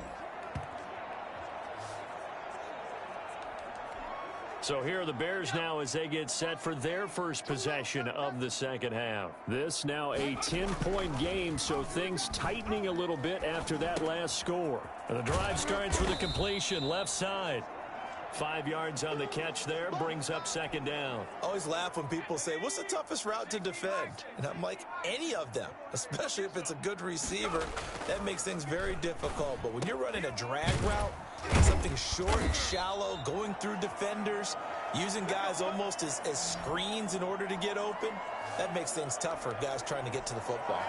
Speaker 8: So here are the Bears now as they get set for their first possession of the second half. This now a 10-point game, so things tightening a little bit after that last score. And the drive starts with a completion left side. 5 yards on the catch there, brings up second down.
Speaker 2: I always laugh when people say, what's the toughest route to defend? And I'm like, any of them, especially if it's a good receiver. That makes things very difficult. But when you're running a drag route, something short and shallow, going through defenders, using guys almost as screens in order to get open, that makes things tough for guys trying to get to the football.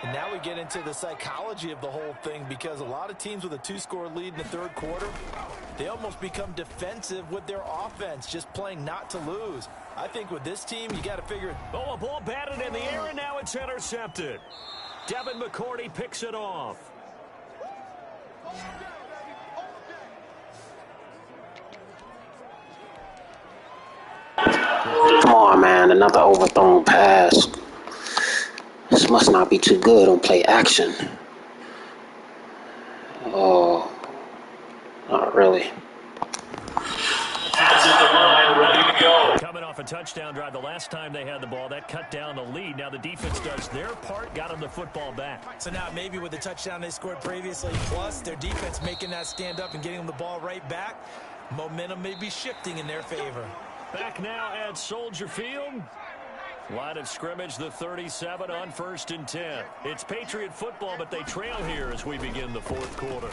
Speaker 2: And now we get into the psychology of the whole thing because a lot of teams with a 2-score lead in the third quarter, they almost become defensive with their offense, just playing not to lose. I think with this team, you got to figure.
Speaker 8: Oh, a ball batted in the air, and now it's intercepted. Devin McCourty picks it off.
Speaker 4: Come on, man. Another overthrown pass. This must not be too good on play action. Oh, not really.
Speaker 8: Coming off a touchdown drive the last time they had the ball, that cut down the lead. Now the defense does their part, got them the football back.
Speaker 2: So now maybe with the touchdown they scored previously, plus their defense making that stand up and getting them the ball right back, momentum may be shifting in their favor.
Speaker 8: Back now at Soldier Field. Line of scrimmage, the 37 on 1st and 10. It's Patriot football, but they trail here as we begin the fourth quarter.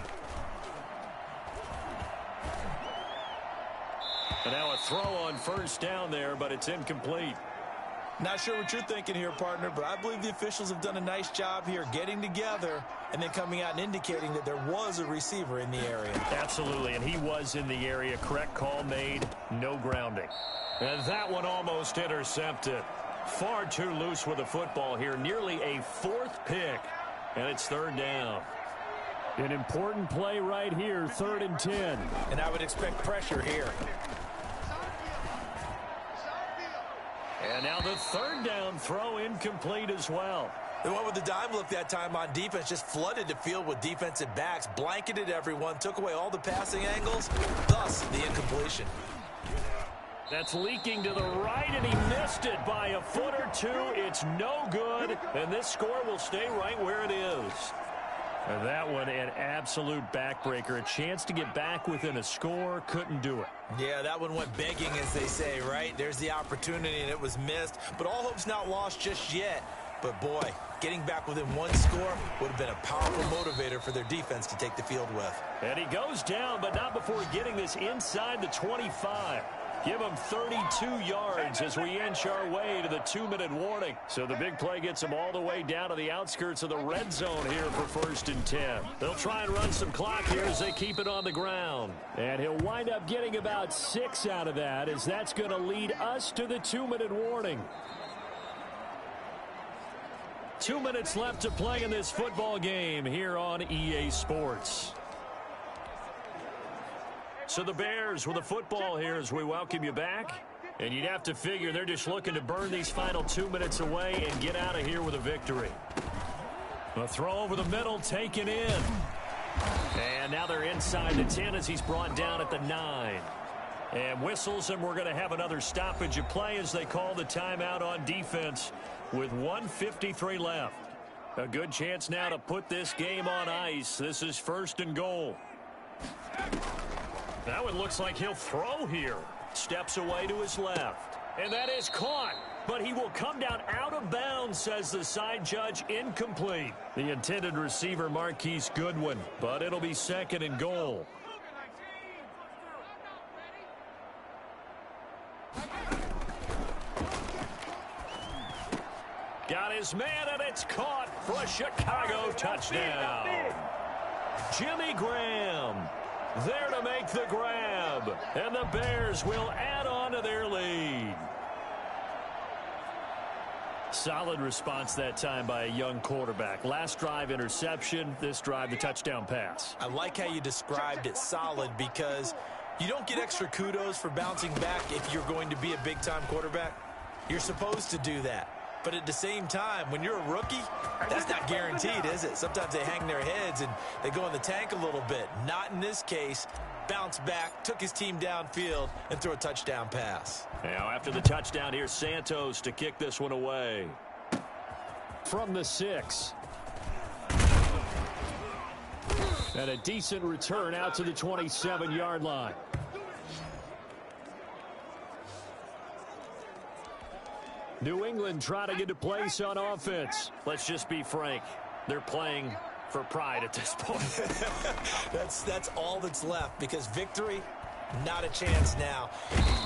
Speaker 8: And now a throw on first down there, but it's incomplete.
Speaker 2: Not sure what you're thinking here, partner, but I believe the officials have done a nice job here getting together and then coming out and indicating that there was a receiver in the area.
Speaker 8: Absolutely, and he was in the area. Correct call made, no grounding. And that one almost intercepted. Far too loose with the football here. Nearly a 4th pick, and it's 3rd down. An important play right here, 3rd and 10.
Speaker 2: And I would expect pressure here.
Speaker 8: And now the 3rd down throw incomplete as well.
Speaker 2: They went with the dime look that time on defense, just flooded the field with defensive backs, blanketed everyone, took away all the passing angles, thus the incompletion.
Speaker 8: That's leaking to the right, and he missed it by a foot or two. It's no good, and this score will stay right where it is. And that one, an absolute backbreaker. A chance to get back within a score, couldn't do it.
Speaker 2: Yeah, that one went begging, as they say, right? There's the opportunity, and it was missed. But all hope's not lost just yet. But, boy, getting back within one score would have been a powerful motivator for their defense to take the field with.
Speaker 8: And he goes down, but not before getting this inside the 25. Give him 32 yards as we inch our way to the 2-minute warning. So the big play gets him all the way down to the outskirts of the red zone here for 1st and 10. They'll try and run some clock here as they keep it on the ground. And he'll wind up getting about 6 out of that, as that's going to lead us to the 2-minute warning. 2 minutes left to play in this football game here on EA Sports. So the Bears with the football here as we welcome you back. And you'd have to figure they're just looking to burn these final 2 minutes away and get out of here with a victory. A throw over the middle, taken in. And now they're inside the 10 as he's brought down at the 9. And whistles, and we're going to have another stoppage of play as they call the timeout on defense with 1:53 left. A good chance now to put this game on ice. This is 1st and goal. That one looks like he'll throw here. Steps away to his left. And that is caught. But he will come down out of bounds, says the side judge. Incomplete. The intended receiver, Marquise Goodwin. But it'll be 2nd and goal. Got his man, and it's caught for a Chicago touchdown. Jimmy Graham there to make the grab, and the Bears will add on to their lead. Solid response that time by a young quarterback. Last drive, interception. This drive, the touchdown pass.
Speaker 2: I like how you described it, solid, because you don't get extra kudos for bouncing back if you're going to be a big-time quarterback. You're supposed to do that. But at the same time, when you're a rookie, that's not guaranteed, is it? Sometimes they hang their heads and they go in the tank a little bit. Not in this case. Bounced back, took his team downfield, and threw a touchdown pass.
Speaker 8: Now after the touchdown, here's Santos to kick this one away. From the 6. And a decent return out to the 27-yard line. New England trying to get a place on offense. Let's just be frank. They're playing for pride at this point.
Speaker 2: That's all that's left, because victory, not a chance now.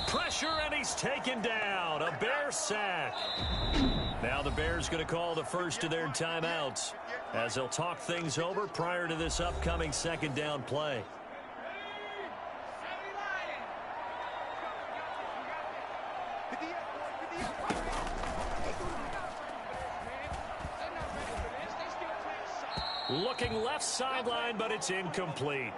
Speaker 8: Pressure, and he's taken down. A Bear sack. Now the Bears going to call the first of their timeouts as they'll talk things over prior to this upcoming 2nd down play. Looking left sideline, but it's incomplete.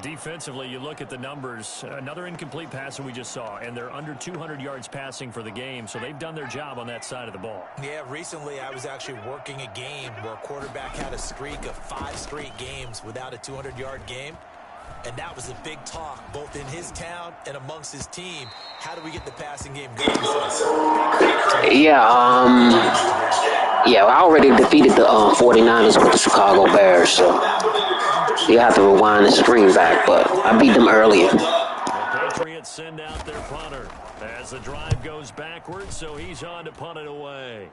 Speaker 8: Defensively, you look at the numbers. Another incomplete pass that we just saw, and they're under 200 yards passing for the game, so they've done their job on that side of the ball.
Speaker 2: Yeah, recently I was actually working a game where a quarterback had a streak of 5 straight games without a 200-yard game, and that was a big talk, both in his town and amongst his team. How do we get the passing game going?
Speaker 4: Yeah, I already defeated the 49ers with the Chicago Bears, so you have to rewind the screen back, but I beat them earlier.
Speaker 8: The Patriots send out their punter as the drive goes backwards, so he's on to punt it away.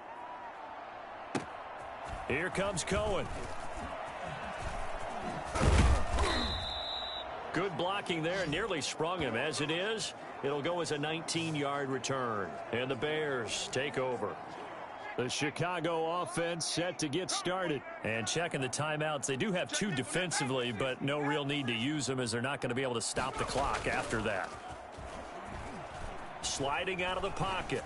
Speaker 8: Here comes Cohen. Good blocking there, nearly sprung him. As it is, it'll go as a 19-yard return, and the Bears take over. The Chicago offense set to get started. And checking the timeouts, they do have 2 defensively, but no real need to use them as they're not going to be able to stop the clock after that. Sliding out of the pocket.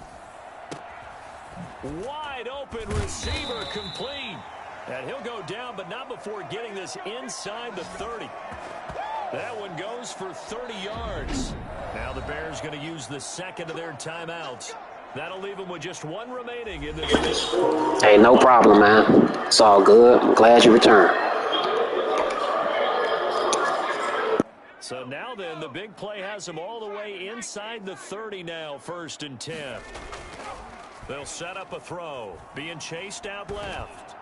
Speaker 8: Wide open receiver, complete. And he'll go down, but not before getting this inside the 30. That one goes for 30 yards. Now the Bears going to use the 2nd of their timeouts. That'll leave him with just one remaining in this.
Speaker 4: Hey, no problem, man. It's all good. I'm glad you returned.
Speaker 8: So now then, the big play has him all the way inside the 30 now, 1st and 10. They'll set up a throw, being chased out left.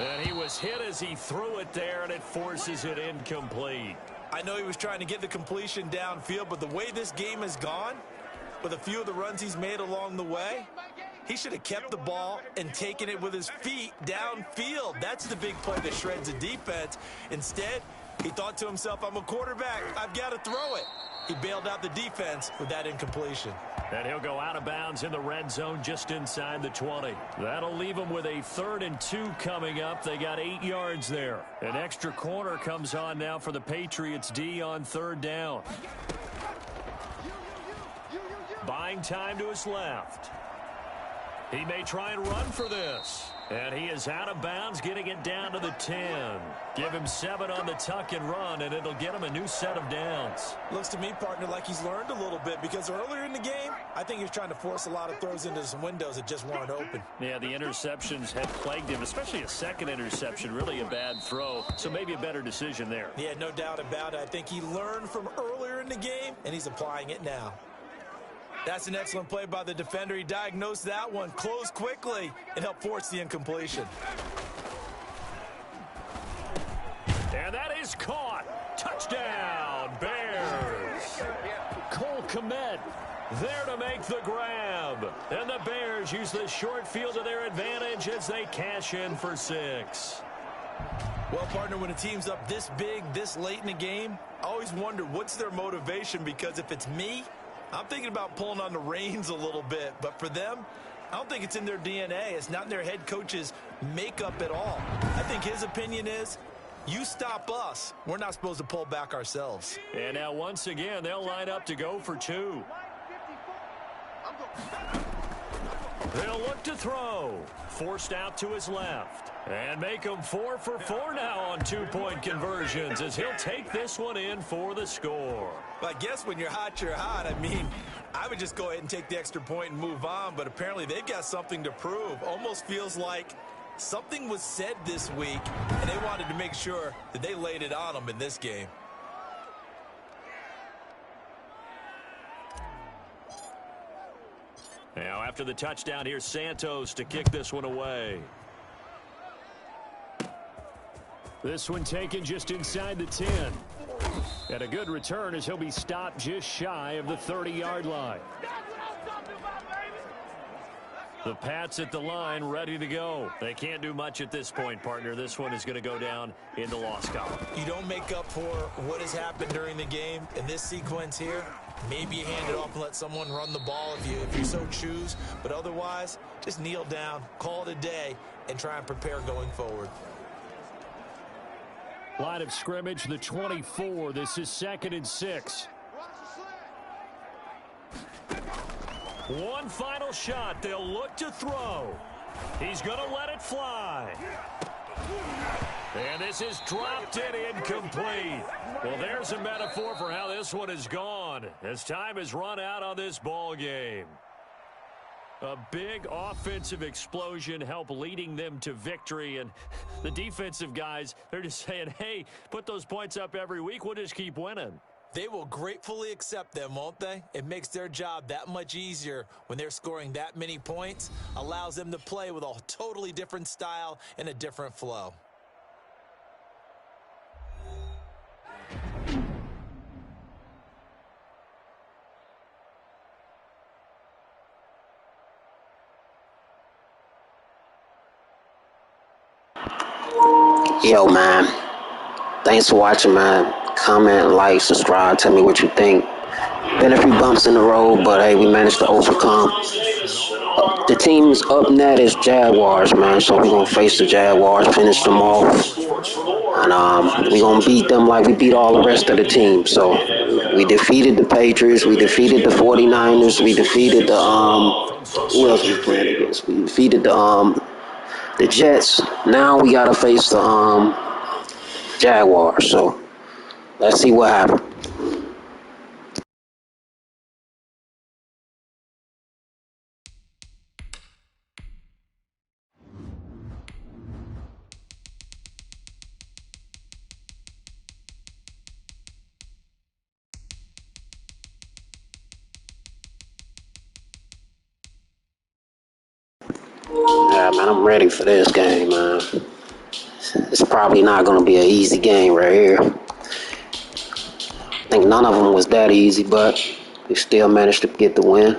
Speaker 8: And he was hit as he threw it there, and it forces it incomplete.
Speaker 2: I know he was trying to get the completion downfield, but the way this game has gone, with a few of the runs he's made along the way, he should have kept the ball and taken it with his feet downfield. That's the big play that shreds the defense. Instead, he thought to himself, I'm a quarterback. I've got to throw it. He bailed out the defense with that incompletion.
Speaker 8: And he'll go out of bounds in the red zone just inside the 20. That'll leave him with a 3rd and 2 coming up. They got 8 yards there. An extra corner comes on now for the Patriots D on 3rd down. Buying time to his left. He may try and run for this. And he is out of bounds, getting it down to the 10. Give him 7 on the tuck and run, and it'll get him a new set of downs.
Speaker 2: Looks to me, partner, like he's learned a little bit, because earlier in the game, I think he was trying to force a lot of throws into some windows that just weren't open.
Speaker 8: Yeah, the interceptions have plagued him, especially a second interception, really a bad throw. So maybe a better decision there.
Speaker 2: Yeah, no doubt about it. I think he learned from earlier in the game, and he's applying it now. That's an excellent play by the defender. He diagnosed that one, closed quickly, and helped force the incompletion.
Speaker 8: And that is caught. Touchdown, Bears. Cole Kmet there to make the grab. And the Bears use the short field to their advantage as they cash in for 6.
Speaker 2: Well, partner, when a team's up this big, this late in the game, I always wonder what's their motivation, because if it's me, I'm thinking about pulling on the reins a little bit. But for them, I don't think it's in their DNA. It's not in their head coach's makeup at all. I think his opinion is, you stop us, we're not supposed to pull back ourselves.
Speaker 8: And now once again, they'll line up to go for 2. They'll look to throw. Forced out to his left. And make him 4 for 4 now on 2-point conversions, as he'll take this one in for the score.
Speaker 2: Well, I guess when you're hot, you're hot. I mean, I would just go ahead and take the extra point and move on, but apparently they've got something to prove. Almost feels like something was said this week, and they wanted to make sure that they laid it on them in this game.
Speaker 8: Now, after the touchdown, here's Santos to kick this one away. This one taken just inside the 10. And a good return as he'll be stopped just shy of the 30-yard line. The Pats at the line, ready to go. They can't do much at this point, partner. This one is going to go down in the loss column.
Speaker 2: You don't make up for what has happened during the game in this sequence here. Maybe you hand it off and let someone run the ball if you so choose. But otherwise, just kneel down, call it a day, and try and prepare going forward.
Speaker 8: Line of scrimmage, the 24. This is 2nd and 6. One final shot. They'll look to throw. He's going to let it fly. And this is dropped in incomplete. Well, there's a metaphor for how this one has gone as time has run out on this ball game. A big offensive explosion helped leading them to victory. And the defensive guys, they're just saying, hey, put those points up every week. We'll just keep winning.
Speaker 2: They will gratefully accept them, won't they? It makes their job that much easier when they're scoring that many points. Allows them to play with a totally different style and a different flow.
Speaker 4: Yo, man. Thanks for watching, man. Comment, like, subscribe. Tell me what you think. Been a few bumps in the road, but hey, we managed to overcome. The team's up next is Jaguars, man. So we're going to face the Jaguars, finish them off. And we're going to beat them like we beat all the rest of the team. So we defeated the Patriots. We defeated the 49ers. We defeated the, who else we playing against? We defeated the Jets. Now we got to face the Jaguars. So let's see what happens. man. I'm ready for this game, man. It's probably not going to be an easy game right here. I think none of them was that easy, but we still managed to get the win.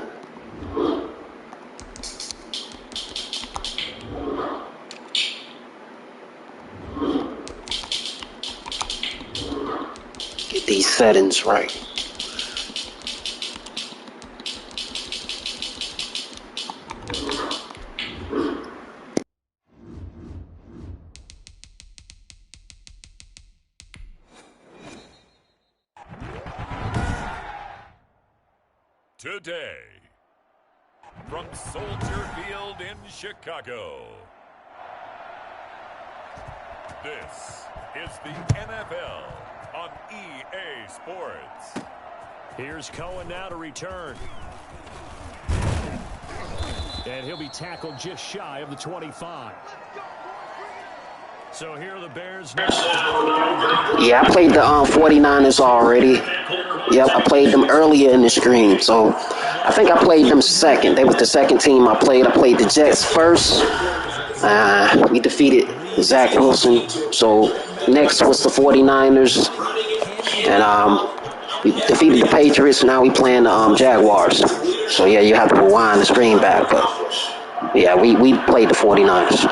Speaker 4: Get these settings right.
Speaker 9: Today, from Soldier Field in Chicago, this is the NFL on EA Sports.
Speaker 8: Here's Cohen now to return. And he'll be tackled just shy of the 25. So here are the Bears now.
Speaker 4: Yeah, I played the 49ers already. Yep, I played them earlier in the stream. So I think I played them second. They was the second team I played. I played the Jets first. We defeated Zack Wilson. So next was the 49ers. And we defeated the Patriots. Now we playing the Jaguars. So yeah, you have to rewind the stream back. But yeah, we played the 49ers.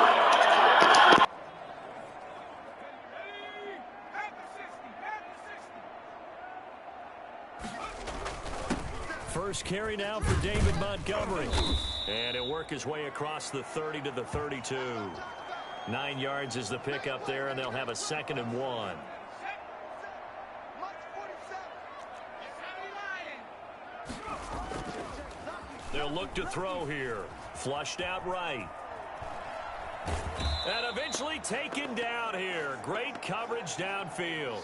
Speaker 8: First carry now for David Montgomery. And he'll work his way across the 30 to the 32. 9 yards is the pickup there, and they'll have a 2nd and 1. They'll look to throw here. Flushed out right. And eventually taken down here. Great coverage downfield.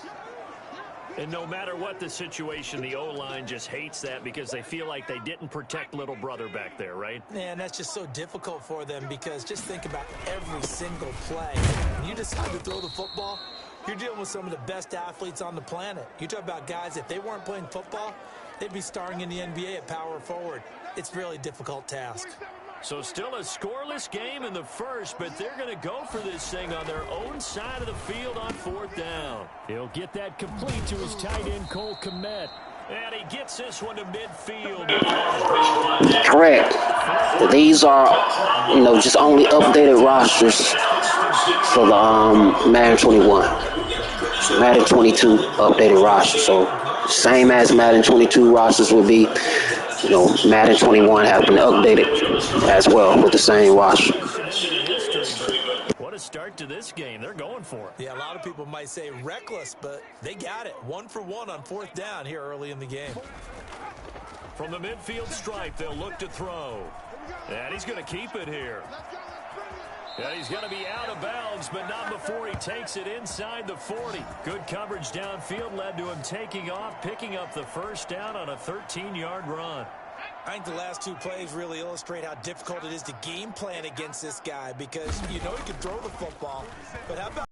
Speaker 8: And no matter what the situation, the O-line just hates that because they feel like they didn't protect little brother back there, right?
Speaker 2: Yeah, and that's just so difficult for them because just think about every single play. When you decide to throw the football, you're dealing with some of the best athletes on the planet. You talk about guys, if they weren't playing football, they'd be starring in the NBA at power forward. It's a really difficult task.
Speaker 8: So still a scoreless game in the first, but they're going to go for this thing on their own side of the field on 4th down. He'll get that complete to his tight end, Cole Kmet. And he gets this one to midfield.
Speaker 4: Correct. These are, just only updated rosters for the Madden 21. So Madden 22 updated roster. So same as Madden 22 rosters would be. Madden 21 have been updated as well with the same roster.
Speaker 8: What a start to this game. They're going for it.
Speaker 2: Yeah, a lot of people might say reckless, but they got it. 1 for 1 on 4th down here early in the game.
Speaker 8: From the midfield stripe, they'll look to throw. And he's going to keep it here. And he's going to be out of bounds, but not before he takes it inside the 40. Good coverage downfield led to him taking off, picking up the 1st down on a 13-yard run.
Speaker 2: I think the last 2 plays really illustrate how difficult it is to game plan against this guy because he can throw the football, but how about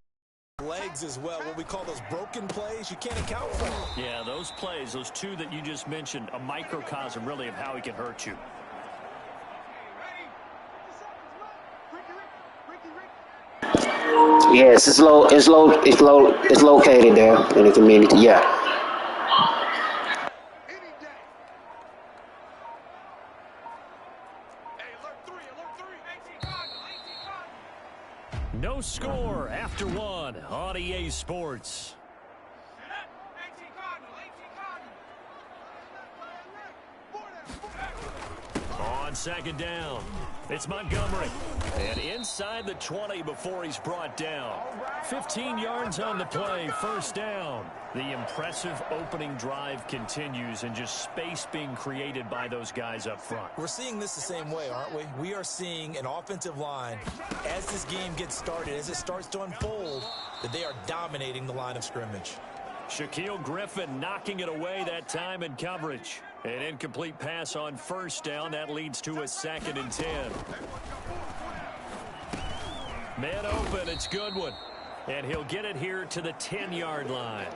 Speaker 2: legs as well, what we call those broken plays? You can't account for them.
Speaker 8: Yeah, those plays, those 2 that you just mentioned, a microcosm really of how he can hurt you.
Speaker 4: Yes, it's located there in the community. Yeah.
Speaker 8: No score after 1 on EA Sports. On 2nd down, it's Montgomery. And inside the 20 before he's brought down. 15 yards on the play, 1st down. The impressive opening drive continues and just space being created by those guys up front.
Speaker 2: We're seeing this the same way, aren't we? We are seeing an offensive line, as this game gets started, as it starts to unfold, that they are dominating the line of scrimmage.
Speaker 8: Shaquille Griffin knocking it away that time in coverage. An incomplete pass on 1st down. That leads to a 2nd and 10. Man open, it's Goodwin. And he'll get it here to the 10-yard line.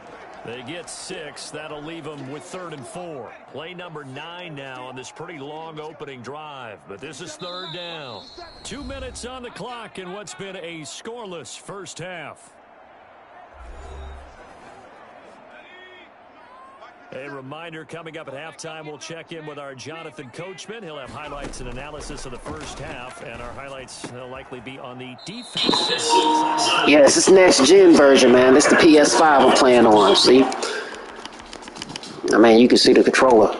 Speaker 8: They get 6. That'll leave them with 3rd and 4. Play number 9 now on this pretty long opening drive. But this is 3rd down. 2 minutes on the clock in what's been a scoreless first half. A reminder, coming up at halftime, we'll check in with our Jonathan Coachman. He'll have highlights and analysis of the first half, and our highlights will likely be on the defense.
Speaker 4: Yes, it's next-gen version, man. This is the PS5 I'm playing on, see? I mean, you can see the controller.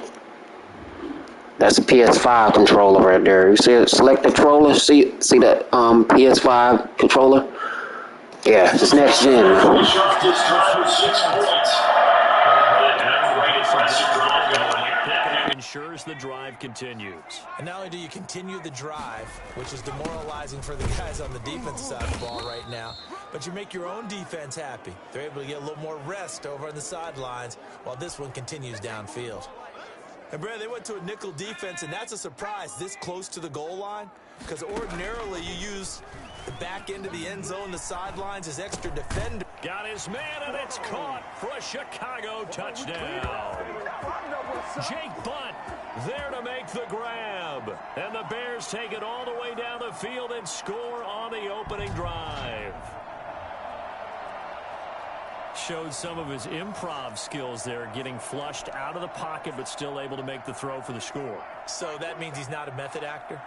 Speaker 4: That's a PS5 controller right there. You see it? Select the controller. See that PS5 controller? Yeah, it's next-gen, man.
Speaker 8: Ensures the drive continues.
Speaker 2: And not only do you continue the drive, which is demoralizing for the guys on the defensive side of the ball right now, but you make your own defense happy. They're able to get a little more rest over on the sidelines while this one continues downfield. And Brad, they went to a nickel defense, and that's a surprise this close to the goal line, because ordinarily you use the back end of the end zone, the sidelines as extra defender.
Speaker 8: Got his man, and it's caught for a Chicago touchdown. Jake Butt there to make the grab. And the Bears take it all the way down the field and score on the opening drive. Showed some of his improv skills there, getting flushed out of the pocket but still able to make the throw for the score.
Speaker 2: So that means he's not a method actor?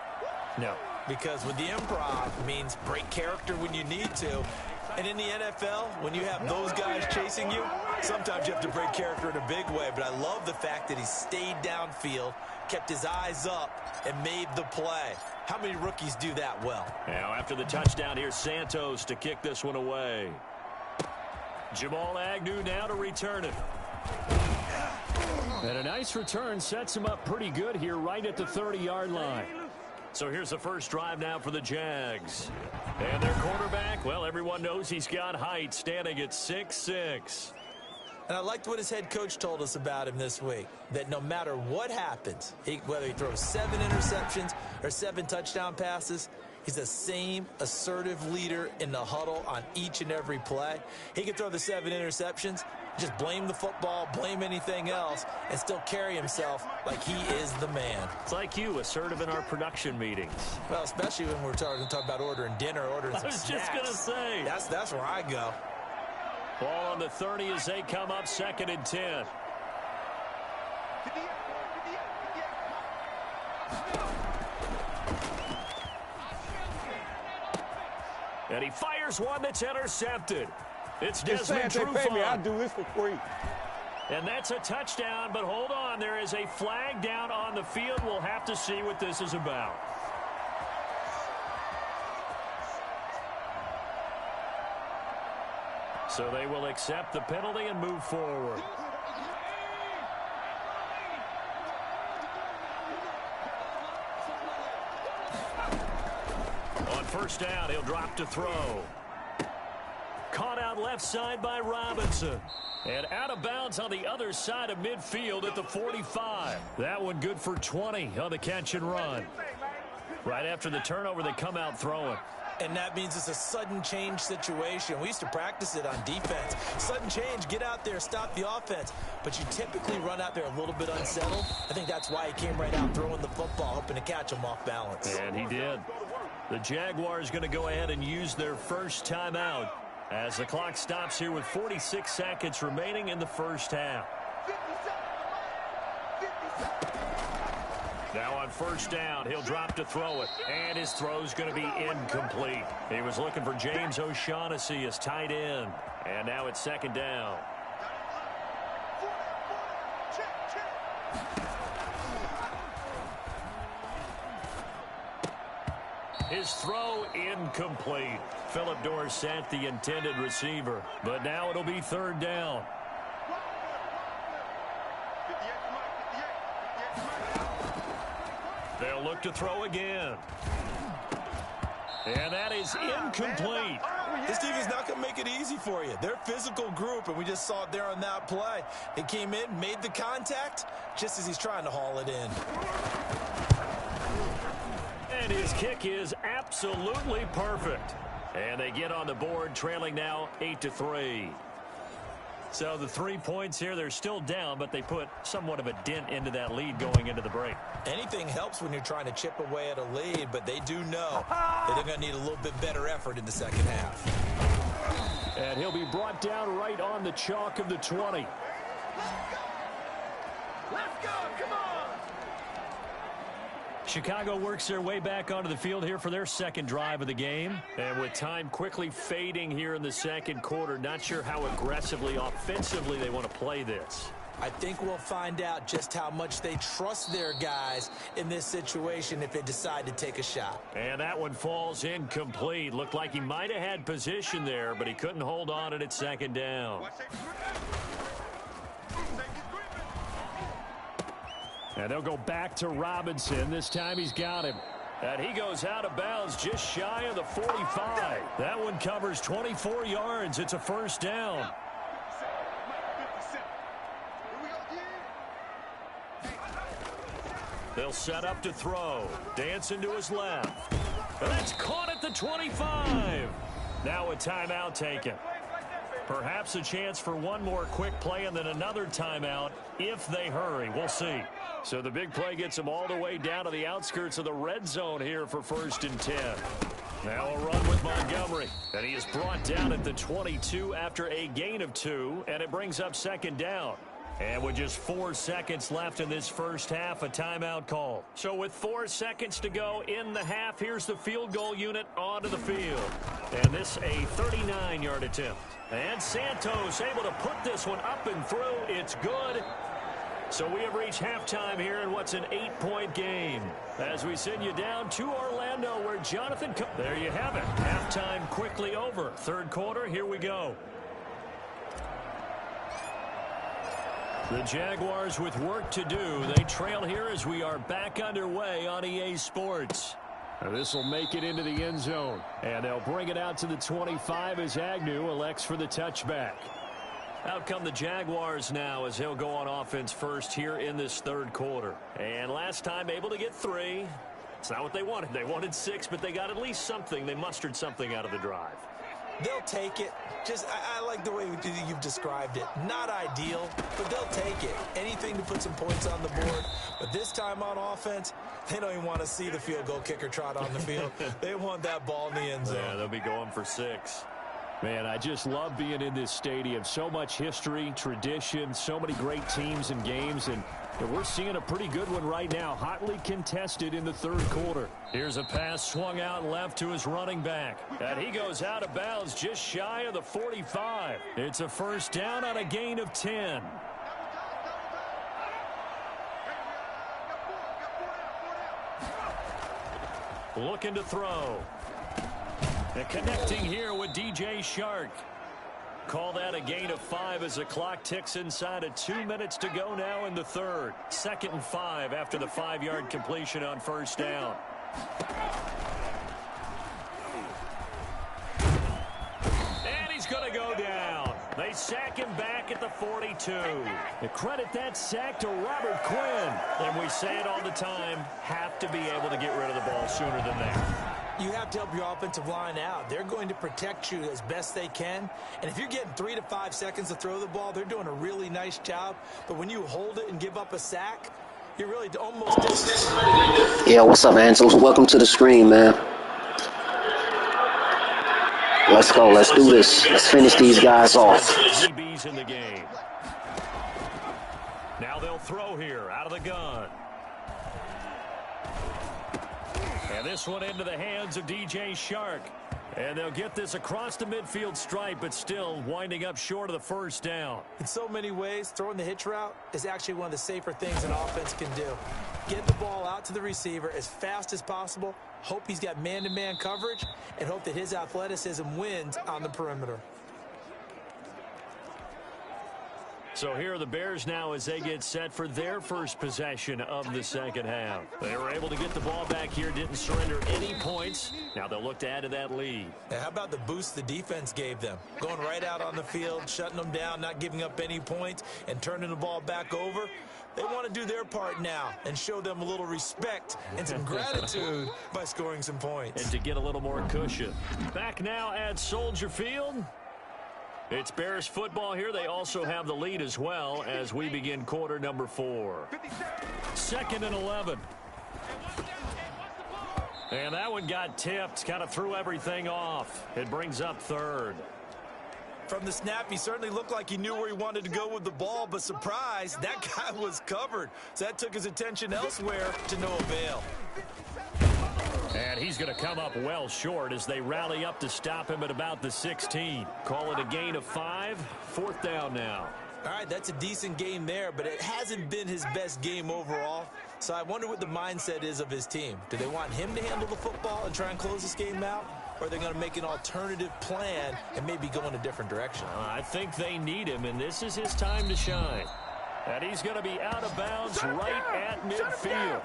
Speaker 8: No.
Speaker 2: Because with the improv means break character when you need to. And in the NFL, when you have those guys chasing you, sometimes you have to break character in a big way. But I love the fact that he stayed downfield, kept his eyes up, and made the play. How many rookies do that well?
Speaker 8: Now after the touchdown, here's Santos to kick this one away. Jamal Agnew now to return it. And a nice return sets him up pretty good here right at the 30-yard line. So here's the first drive now for the Jags. And their quarterback, well, everyone knows he's got height, standing at 6'6".
Speaker 2: And I liked what his head coach told us about him this week, that no matter what happens, whether he throws 7 interceptions or 7 touchdown passes, he's the same assertive leader in the huddle on each and every play. He can throw the 7 interceptions, just blame the football, blame anything else, and still carry himself like he is the man.
Speaker 8: It's like you, assertive in our production meetings.
Speaker 2: Well, especially when we're talking about ordering dinner, ordering some snacks.
Speaker 8: I was just going to say.
Speaker 2: That's where I go.
Speaker 8: Ball on the 30 as they come up 2nd and 10. And he fires one that's intercepted. It's Desmond Trufant.
Speaker 3: I'll do this for free.
Speaker 8: And that's a touchdown, but hold on. There is a flag down on the field. We'll have to see what this is about. So they will accept the penalty and move forward. On first down, he'll drop to throw. Caught out left side by Robinson. And out of bounds on the other side of midfield at the 45. That one good for 20 on the catch and run. Right after the turnover, they come out throwing.
Speaker 2: And that means it's a sudden change situation. We used to practice it on defense. Sudden change, get out there, stop the offense. But you typically run out there a little bit unsettled. I think that's why he came right out throwing the football, hoping to catch him off balance.
Speaker 8: And he did. The Jaguars going to go ahead and use their first timeout as the clock stops here with 46 seconds remaining in the first half. Now on first down, he'll drop to throw it, and his throw's going to be incomplete. He was looking for James O'Shaughnessy as tight end, and now it's 2nd down. His throw incomplete. Philip Dorsett, the intended receiver, but now it'll be 3rd down. They'll look to throw again. And that is incomplete.
Speaker 2: This team is not going to make it easy for you. They're a physical group, and we just saw it there on that play. They came in, made the contact, just as he's trying to haul it in.
Speaker 8: And his kick is absolutely perfect. And they get on the board, trailing now 8-3. So the 3 points here, they're still down, but they put somewhat of a dent into that lead going into the break.
Speaker 2: Anything helps when you're trying to chip away at a lead, but they do know that they're going to need a little bit better effort in the second half.
Speaker 8: And he'll be brought down right on the chalk of the 20.
Speaker 3: Let's go, come on!
Speaker 8: Chicago works their way back onto the field here for their second drive of the game. And with time quickly fading here in the second quarter, not sure how aggressively, offensively they want to play this.
Speaker 2: I think we'll find out just how much they trust their guys in this situation if they decide to take a shot.
Speaker 8: And that one falls incomplete. Looked like he might have had position there, but he couldn't hold on at second down. And they'll go back to Robinson. This time he's got him. And he goes out of bounds just shy of the 45. That one covers 24 yards. It's a first down. They'll set up to throw. Dancing to his left. And that's caught at the 25. Now a timeout taken. Perhaps a chance for one more quick play and then another timeout if they hurry. We'll see. So the big play gets them all the way down to the outskirts of the red zone here for 1st and 10. Now a run with Montgomery. And he is brought down at the 22 after a gain of 2, and it brings up second down. And with just 4 seconds left in this first half, a timeout call. So with 4 seconds to go in the half, here's the field goal unit onto the field. And this a 39-yard attempt. And Santos able to put this one up and through. It's good. So we have reached halftime here in what's an 8-point game. As we send you down to Orlando where Jonathan... There you have it. Halftime quickly over. Third quarter, here we go. The Jaguars with work to do. They trail here as we are back underway on EA Sports. This will make it into the end zone. And they'll bring it out to the 25 as Agnew elects for the touchback. Out come the Jaguars now as they'll go on offense first here in this third quarter. And last time able to get 3. It's not what they wanted. They wanted 6, but they got at least something. They mustered something out of the drive.
Speaker 2: They'll take it. Just, I like the way you've described it. Not ideal, but they'll take it. Anything to put some points on the board. But this time on offense, they don't even want to see the field goal kicker trot on the field. They want that ball in the end zone.
Speaker 8: Yeah, they'll be going for 6. Man, I just love being in this stadium. So much history, tradition, so many great teams and games, and we're seeing a pretty good one right now, hotly contested in the third quarter. Here's a pass swung out left to his running back, and he goes out of bounds just shy of the 45. It's a first down on a gain of 10. Looking to throw. And connecting here with DJ Shark. Call that a gain of 5 as the clock ticks inside of 2 minutes to go now in the third. 2nd and 5 after the 5-yard completion on first down. And he's going to go down. They sack him back at the 42. They credit that sack to Robert Quinn. And we say it all the time, have to be able to get rid of the ball sooner than that.
Speaker 2: You have to help your offensive line out. They're going to protect you as best they can. And if you're getting 3 to 5 seconds to throw the ball, they're doing a really nice job. But when you hold it and give up a sack, you're really almost discredited.
Speaker 4: Yeah, what's up, Angels? Welcome to the screen, man. Let's go. Let's do this. Let's finish these guys off.
Speaker 8: DBs in the game. Now they'll throw here out of the gun. And this one into the hands of DJ Shark. And they'll get this across the midfield stripe, but still winding up short of the first down.
Speaker 2: In so many ways, throwing the hitch route is actually one of the safer things an offense can do. Get the ball out to the receiver as fast as possible, hope he's got man-to-man coverage, and hope that his athleticism wins on the perimeter.
Speaker 8: So here are the Bears now as they get set for their first possession of the second half. They were able to get the ball back here, didn't surrender any points. Now they'll look to add to that lead.
Speaker 2: Now, how about the boost the defense gave them? Going right out on the field, shutting them down, not giving up any points, and turning the ball back over. They want to do their part now and show them a little respect and some gratitude by scoring some points.
Speaker 8: And to get a little more cushion. Back now at Soldier Field. It's Bears football here. They also have the lead as well as we begin quarter number 4. 2nd and 11. And that one got tipped, kind of threw everything off. It brings up 3rd.
Speaker 2: From the snap, he certainly looked like he knew where he wanted to go with the ball, but surprise, that guy was covered. So that took his attention elsewhere to no avail.
Speaker 8: And he's going to come up well short as they rally up to stop him at about the 16. Call it a gain of 5. 4th down now.
Speaker 2: All right, that's a decent game there, but it hasn't been his best game overall. So I wonder what the mindset is of his team. Do they want him to handle the football and try and close this game out? Or are they going to make an alternative plan and maybe go in a different direction?
Speaker 8: I think they need him, and this is his time to shine. And he's going to be out of bounds right at midfield.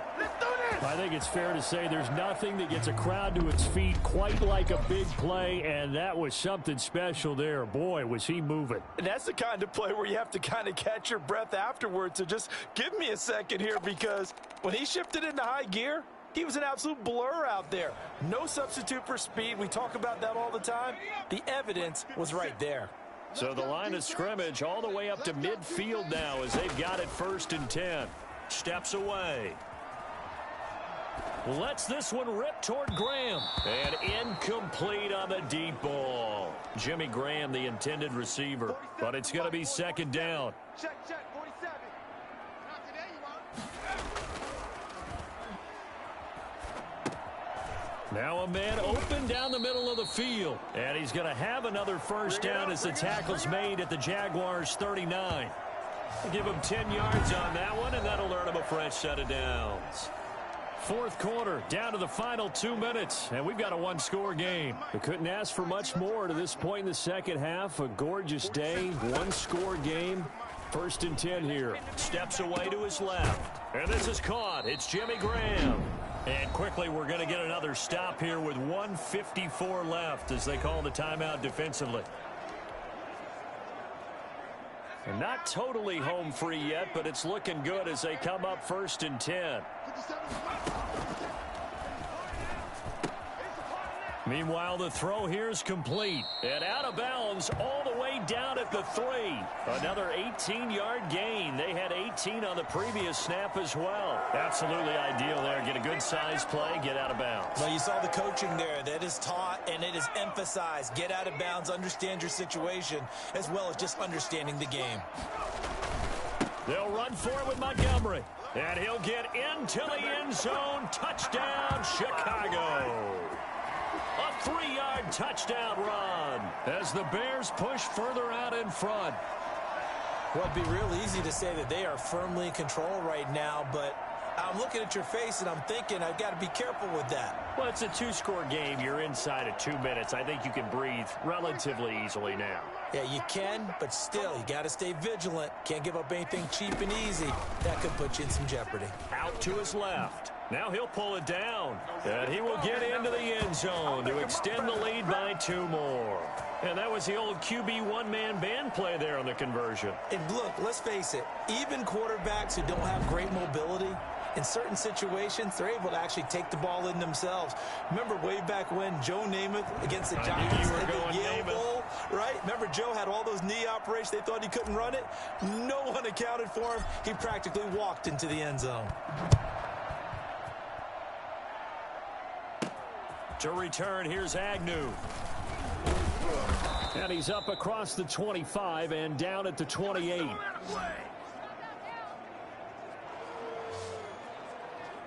Speaker 8: I think it's fair to say there's nothing that gets a crowd to its feet quite like a big play, and that was something special there. Boy, was he moving.
Speaker 2: And that's the kind of play where you have to kind of catch your breath afterwards. So just give me a second here, because when he shifted into high gear, he was an absolute blur out there. No substitute for speed. We talk about that all the time. The evidence was right there.
Speaker 8: So the line of scrimmage all the way up to midfield now as they've got it 1st and 10. Steps away. Lets this one rip toward Graham. And incomplete on the deep ball. Jimmy Graham, the intended receiver. But it's going to be 2nd down.
Speaker 3: Check, 47. Not today, you are.
Speaker 8: Now a man open down the middle of the field. And he's going to have another 1st down as the tackle's made at the Jaguars' 39. Give him 10 yards on that one, and that'll earn him a fresh set of downs. 4th quarter, down to the final 2 minutes, and we've got a 1-score game. We couldn't ask for much more to this point in the second half. A gorgeous day, 1-score game. 1st and 10 here. Steps away to his left. And this is caught. It's Jimmy Graham. And quickly, we're going to get another stop here with 1:54 left as they call the timeout defensively. And not totally home free yet, but it's looking good as they come up 1st and 10. Meanwhile, the throw here is complete. And out of bounds all the way down at the 3. Another 18-yard gain. They had 18 on the previous snap as well. Absolutely ideal there. Get a good size play, get out of bounds.
Speaker 2: Well, you saw the coaching there. That is taught and it is emphasized. Get out of bounds, understand your situation, as well as just understanding the game.
Speaker 8: They'll run for it with Montgomery. And he'll get into the end zone. Touchdown, Chicago. A 3-yard touchdown run as the Bears push further out in front.
Speaker 2: Well, it'd be real easy to say that they are firmly in control right now, but I'm looking at your face and I'm thinking I've got to be careful with that.
Speaker 8: Well, it's a 2-score game. You're inside of 2 minutes. I think you can breathe relatively easily now.
Speaker 2: Yeah, you can, but still, you got to stay vigilant. Can't give up anything cheap and easy. That could put you in some jeopardy.
Speaker 8: Out to his left. Now he'll pull it down. And he will get into the end zone to extend the lead by 2 more. And that was the old QB one-man band play there on the conversion.
Speaker 2: And look, let's face it, even quarterbacks who don't have great mobility, in certain situations, they're able to actually take the ball in themselves. Remember way back when Joe Namath against the Giants at the Yale Bowl, right? Remember Joe had all those knee operations. They thought he couldn't run it. No one accounted for him. He practically walked into the end zone.
Speaker 8: To return, here's Agnew. And he's up across the 25 and down at the 28.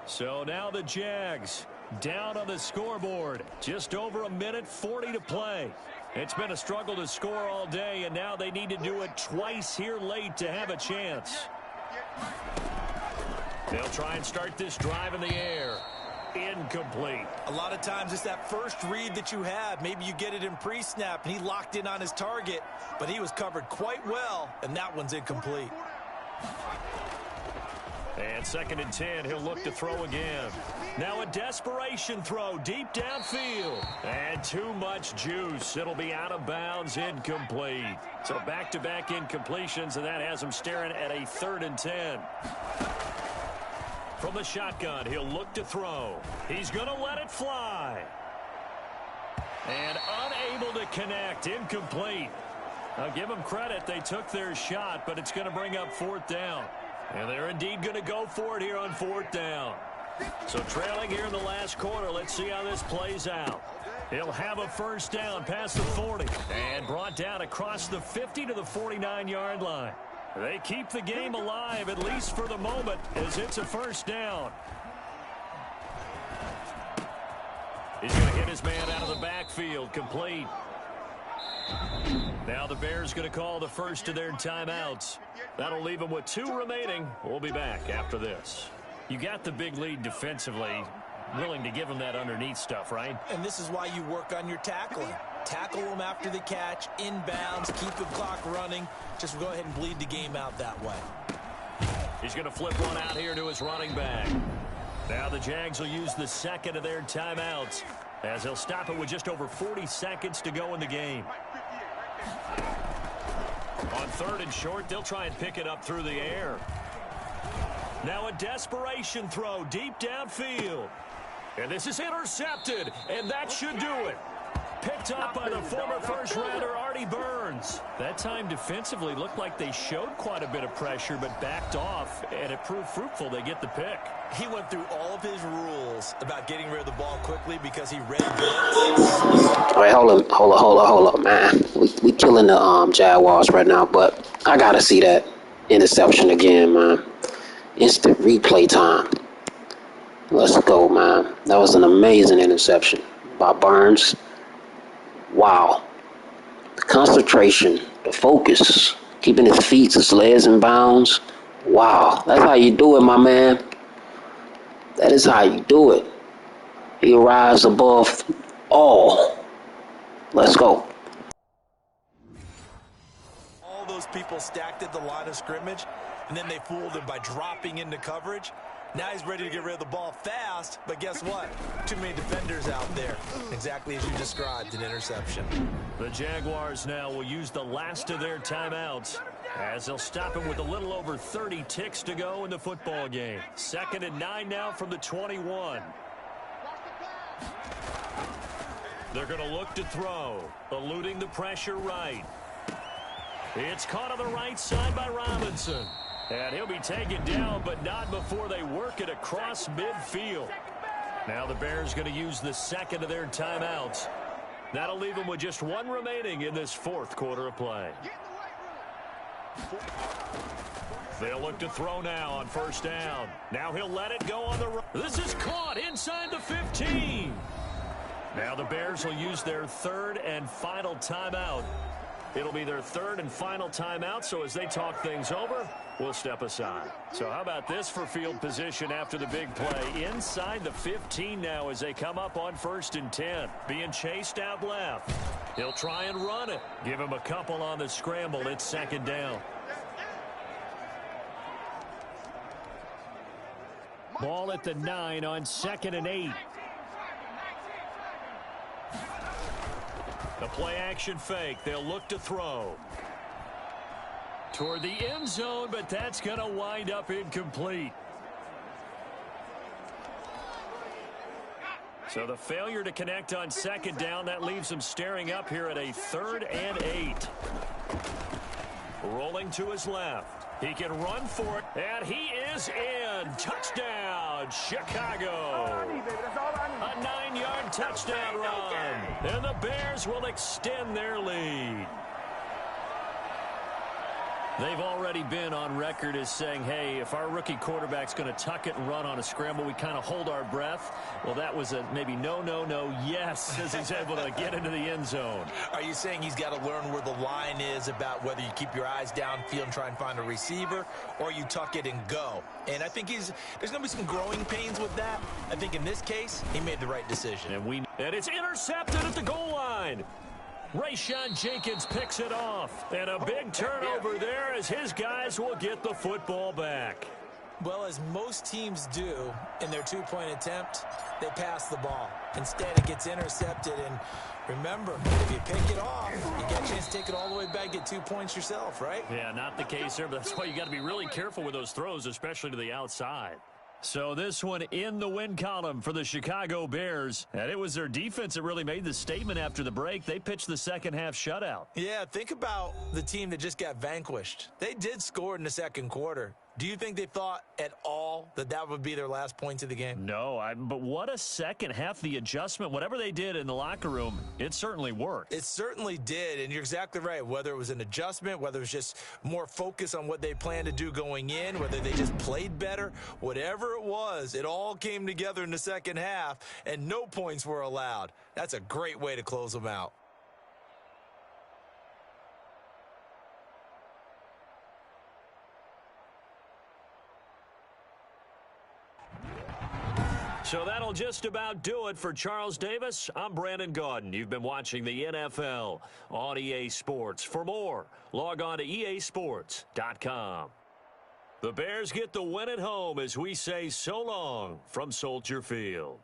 Speaker 8: So now the Jags down on the scoreboard. Just over 1:40 to play. It's been a struggle to score all day, and now they need to do it twice here late to have a chance. They'll try and start this drive in the air. Incomplete.
Speaker 2: A lot of times it's that first read that you have. Maybe you get it in pre-snap, and he locked in on his target, but he was covered quite well, and that one's incomplete.
Speaker 8: And 2nd and 10, he'll look to throw again. Now a desperation throw deep downfield. And too much juice. It'll be out of bounds, incomplete. So back-to-back incompletions, and that has him staring at a 3rd and 10. From the shotgun, he'll look to throw. He's going to let it fly. And unable to connect, incomplete. I'll give them credit. They took their shot, but it's going to bring up 4th down. And they're indeed going to go for it here on 4th down. So trailing here in the last quarter. Let's see how this plays out. He'll have a 1st down past the 40 and brought down across the 50 to the 49-yard line. They keep the game alive, at least for the moment, as it's a 1st down. He's going to hit his man out of the backfield, complete. Now the Bears going to call the first of their timeouts. That'll leave them with 2 remaining. We'll be back after this. You got the big lead defensively. Willing to give them that underneath stuff, right?
Speaker 2: And this is why you work on your tackling. Tackle them after the catch, inbounds, keep the clock running. Just go ahead and bleed the game out that way.
Speaker 8: He's going to flip one out here to his running back. Now the Jags will use the second of their timeouts as they'll stop it with just over 40 seconds to go in the game. On 3rd and short, they'll try and pick it up through the air. Now a desperation throw deep downfield. And this is intercepted, and that should do it. Picked up by the former first-rounder Artie Burns. That time defensively looked like they showed quite a bit of pressure but backed off, and it proved fruitful. They get the pick.
Speaker 2: He went through all of his rules about getting rid of the ball quickly because he read blitz.
Speaker 4: All right, hold up, man. We killing the Jaguars right now, but I got to see that interception again, man. Instant replay time. Let's go, man. That was an amazing interception by Burns. Wow. The concentration, the focus, keeping his feet, his legs in bounds. Wow. That's how you do it, my man. That is how you do it. He arrives above all. Let's go.
Speaker 2: All those people stacked at the line of scrimmage, and then they fooled him by dropping into coverage. Now he's ready to get rid of the ball fast, but guess what? Too many defenders out there. Exactly as you described, an interception.
Speaker 8: The Jaguars now will use the last of their timeouts as they'll stop him with a little over 30 ticks to go in the football game. 2nd and 9 now from the 21. They're going to look to throw, eluding the pressure right. It's caught on the right side by Robinson. And he'll be taken down, but not before they work it across midfield. Now the Bears going to use the second of their timeouts. That'll leave them with just 1 remaining in this 4th quarter of play. They'll look to throw now on 1st down. Now he'll let it go on the right. This is caught inside the 15. Now the Bears will use their 3rd and final timeout. It'll be their 3rd and final timeout, so as they talk things over, we'll step aside. So how about this for field position after the big play? Inside the 15 now as they come up on 1st and 10. Being chased out left. He'll try and run it. Give him a couple on the scramble. It's 2nd down. Ball at the 9 on 2nd and 8. The play-action fake. They'll look to throw. Toward the end zone, but that's going to wind up incomplete. So the failure to connect on 2nd down, that leaves them staring up here at a 3rd and 8. Rolling to his left. He can run for it, and he is in. Touchdown, Chicago. A 9-yard touchdown run, and the Bears will extend their lead. They've already been on record as saying, hey, if our rookie quarterback's going to tuck it and run on a scramble, we kind of hold our breath. Well, that was a maybe no, yes, as he's able to get into the end zone.
Speaker 2: Are you saying he's got to learn where the line is about whether you keep your eyes downfield and try and find a receiver, or you tuck it and go? And I think there's going to be some growing pains with that. I think in this case, he made the right decision.
Speaker 8: And it's intercepted at the goal line. Rayshon Jenkins picks it off. And a big turnover there as his guys will get the football back.
Speaker 2: Well, as most teams do in their 2-point attempt, they pass the ball. Instead, it gets intercepted. And remember, if you pick it off, you get a chance to take it all the way back, get 2 points yourself, right?
Speaker 8: Yeah, not the case there, but that's why you got to be really careful with those throws, especially to the outside.
Speaker 1: So this one in the win column for the Chicago Bears. And it was their defense that really made the statement after the break. They pitched the second half shutout.
Speaker 2: Yeah, think about the team that just got vanquished. They did score in the second quarter. Do you think they thought at all that that would be their last point of the game?
Speaker 1: No, but what a second half. The adjustment, whatever they did in the locker room, it certainly worked.
Speaker 2: It certainly did, and you're exactly right. Whether it was an adjustment, whether it was just more focus on what they planned to do going in, whether they just played better, whatever it was, it all came together in the second half, and no points were allowed. That's a great way to close them out.
Speaker 1: So that'll just about do it for Charles Davis. I'm Brandon Gaudin. You've been watching the NFL on EA Sports. For more, log on to easports.com. The Bears get the win at home as we say so long from Soldier Field.